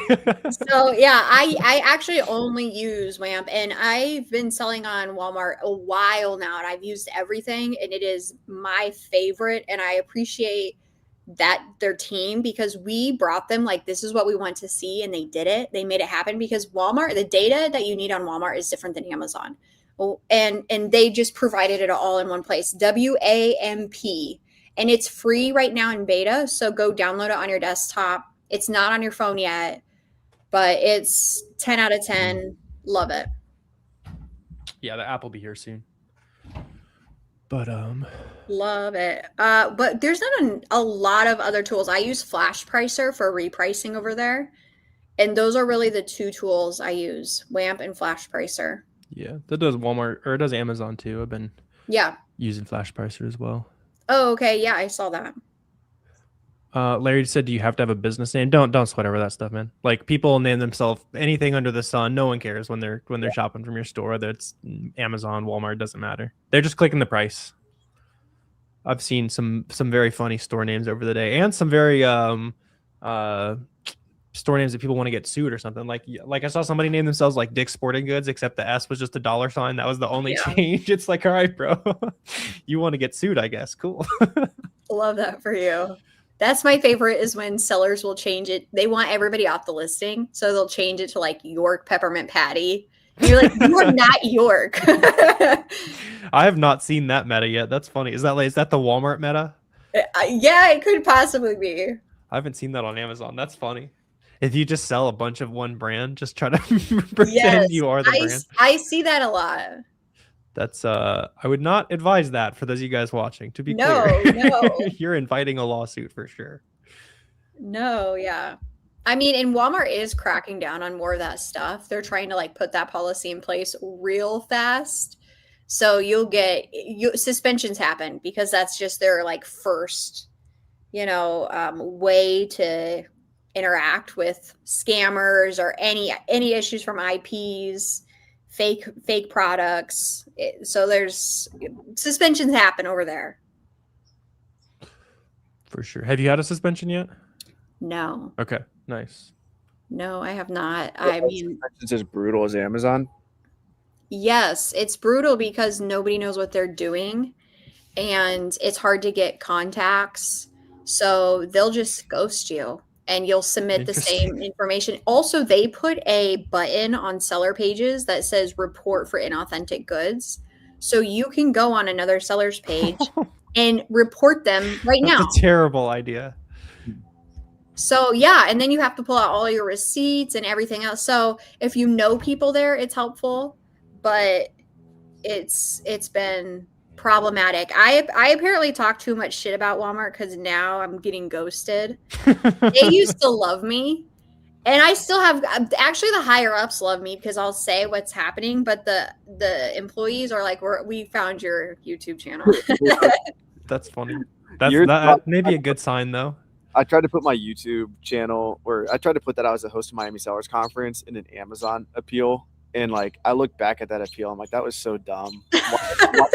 So yeah, I actually only use WAMP, and I've been selling on Walmart a while now, and I've used everything, and it is my favorite. And I appreciate that their team, because we brought them like, this is what we want to see, and they did it. They made it happen, because Walmart, the data that you need on Walmart is different than Amazon. And they just provided it all in one place. WAMP. And it's free right now in beta, so go download it on your desktop. It's not on your phone yet, but it's 10 out of 10. Love it. Yeah, the app will be here soon. But love it. But there's not a lot of other tools. I use Flash Pricer for repricing over there, and those are really the 2 tools I use: WAMP and Flash Pricer. Yeah, that does Walmart, or it does Amazon too. I've been using Flash Pricer as well. Oh, okay. Yeah, I saw that. Larry said, do you have to have a business name? Don't sweat over that stuff, man. Like, people name themselves anything under the sun. No one cares when they're shopping from your store, whether it's Amazon, Walmart, doesn't matter. They're just clicking the price. I've seen some very funny store names over the day, and some very store names that people want to get sued or something. Like I saw somebody name themselves like Dick's Sporting Goods, except the S was just a $sign. That was the only change. It's like, all right, bro, you want to get sued, I guess. Cool. Love that for you. That's my favorite, is when sellers will change it. They want everybody off the listing, so they'll change it to like York Peppermint Patty. And you're like, you are not York. I have not seen that meta yet. That's funny. Is that the Walmart meta? Yeah, it could possibly be. I haven't seen that on Amazon. That's funny. If you just sell a bunch of one brand, just try to pretend you are the brand. I see that a lot. That's I would not advise that for those of you guys watching. To be clear, no, you're inviting a lawsuit for sure. No, yeah. I mean, and Walmart is cracking down on more of that stuff. They're trying to like put that policy in place real fast. So you'll get suspensions happen, because that's just their like first, way to interact with scammers or any issues from IPs, fake products. So there's suspensions happen over there. For sure. Have you had a suspension yet? No. Okay, nice. No, I have not. I mean, it's as brutal as Amazon. Yes, it's brutal because nobody knows what they're doing, and it's hard to get contacts. So they'll just ghost you, and you'll submit the same information. Also, they put a button on seller pages that says report for inauthentic goods. So you can go on another seller's page and report them right now. That's a terrible idea. So yeah, and then you have to pull out all your receipts and everything else. So if you know people there, it's helpful, but it's been problematic. I apparently talk too much shit about Walmart because now I'm getting ghosted. They used to love me, And I still have, actually the higher ups love me because I'll say what's happening, but the employees are like, we found your YouTube channel. That's funny. That may be a good sign though. I tried to put my YouTube channel, or I tried to put that I was a host of Miami Sellers Conference in an Amazon appeal. And like, I look back at that appeal, I'm like, that was so dumb. Why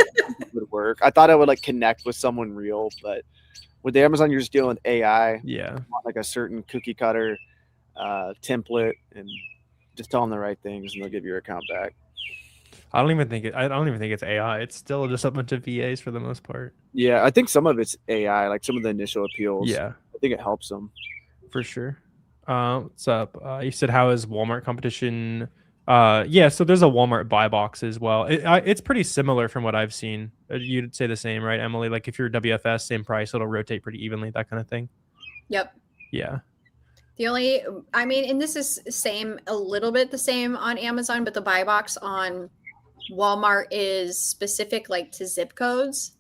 would work? I thought I would like connect with someone real, but with the Amazon, you're just dealing with AI. Yeah. Like a certain cookie cutter template, and just tell them the right things and they'll give your account back. I don't even think it's AI. It's still just a bunch of VAs for the most part. Yeah, I think some of it's AI, like some of the initial appeals. Yeah, I think it helps them for sure. What's up? You said, how is Walmart competition? Yeah, so there's a Walmart buy box as well. It's pretty similar from what I've seen. You'd say the same, right, Emily? Like if you're WFS, same price, it'll rotate pretty evenly, that kind of thing. Yep. Yeah. The only, I mean, and this is a little bit the same on Amazon, but the buy box on Walmart is specific like to zip codes.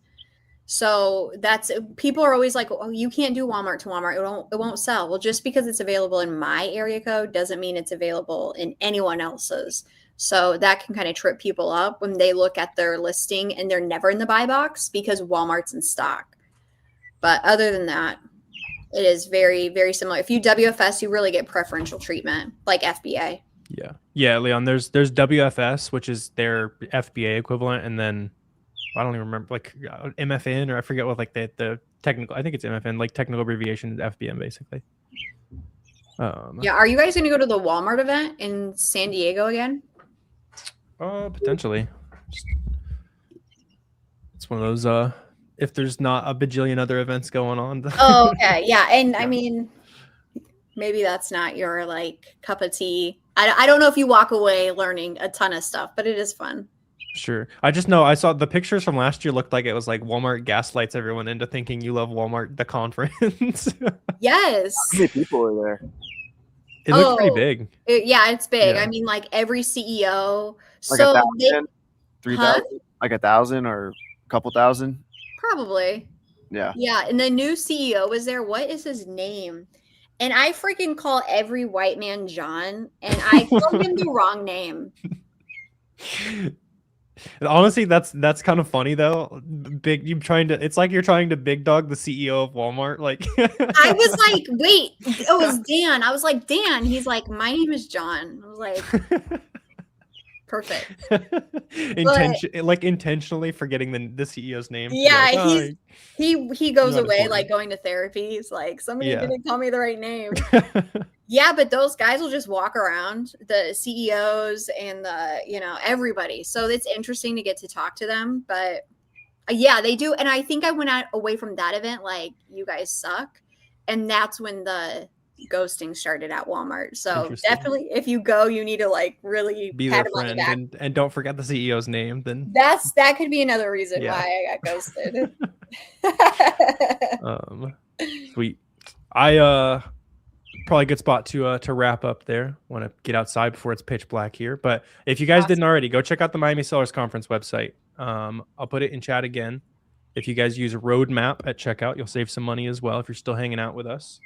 So that's, people are always like, oh, you can't do Walmart to Walmart. It won't sell. Well, just because it's available in my area code doesn't mean it's available in anyone else's. So that can kind of trip people up when they look at their listing and they're never in the buy box because Walmart's in stock. But other than that, it is very, very similar. If you WFS, you really get preferential treatment like FBA. Yeah. Yeah, Leon, there's WFS, which is their FBA equivalent, and then I don't even remember, like MFN, or I forget what like the technical, I think it's MFN, like technical abbreviation, FBM basically. Yeah, are you guys going to go to the Walmart event in San Diego again? Potentially. It's one of those if there's not a bajillion other events going on. Oh, okay. Yeah. And yeah. I mean, maybe that's not your like cup of tea. I don't know if you walk away learning a ton of stuff, but it is fun. Sure. I just know I saw the pictures from last year looked like it was like Walmart gaslights everyone into thinking you love Walmart, the conference. Yes. How many people are there? It looked pretty big. Yeah, it's big. Yeah. I mean, like every CEO. Like so 1,000, 3,000, like 1,000 or a couple thousand. Probably. Yeah. Yeah. And the new CEO was there. What is his name? And I freaking call every white man John, and I call him the wrong name. Honestly, that's kind of funny though. It's like you're trying to big dog the CEO of Walmart. Like I was like, wait, it was Dan. I was like, Dan. He's like, my name is John. I was like, perfect. Intentionally forgetting the CEO's name. Yeah, like, he goes away important. Like going to therapy. He's like, somebody didn't call me the right name. Yeah, but those guys will just walk around, the CEOs and everybody. So it's interesting to get to talk to them. But yeah, they do. And I think I went away from that event like, you guys suck. And that's when the ghosting started at Walmart. So definitely, if you go, you need to like really be their friend and don't forget the CEO's name. Then that could be another reason why I got ghosted. Sweet. Probably a good spot to wrap up there. Want to get outside before it's pitch black here. But if you guys didn't already, go check out the Miami Sellers Conference website. I'll put it in chat again. If you guys use Roadmap at checkout, you'll save some money as well if you're still hanging out with us.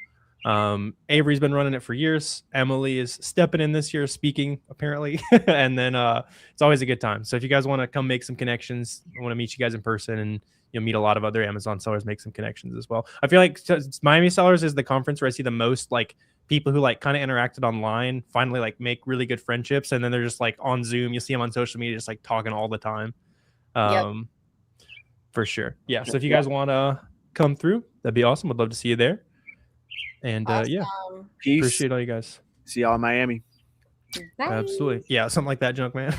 Avery's been running it for years. Emily is stepping in this year, speaking apparently. And then it's always a good time. So if you guys want to come make some connections, I want to meet you guys in person, and you'll meet a lot of other Amazon sellers, make some connections as well. I feel like Miami Sellers is the conference where I see the most like people who like kind of interacted online, finally like make really good friendships, and then they're just like on Zoom. You see them on social media just like talking all the time. For sure. Yeah. So if you guys want to come through, that'd be awesome. Would love to see you there. And yeah, peace. Appreciate all you guys. See y'all in Miami. Bye. Absolutely. Yeah, something like that, Junk Man.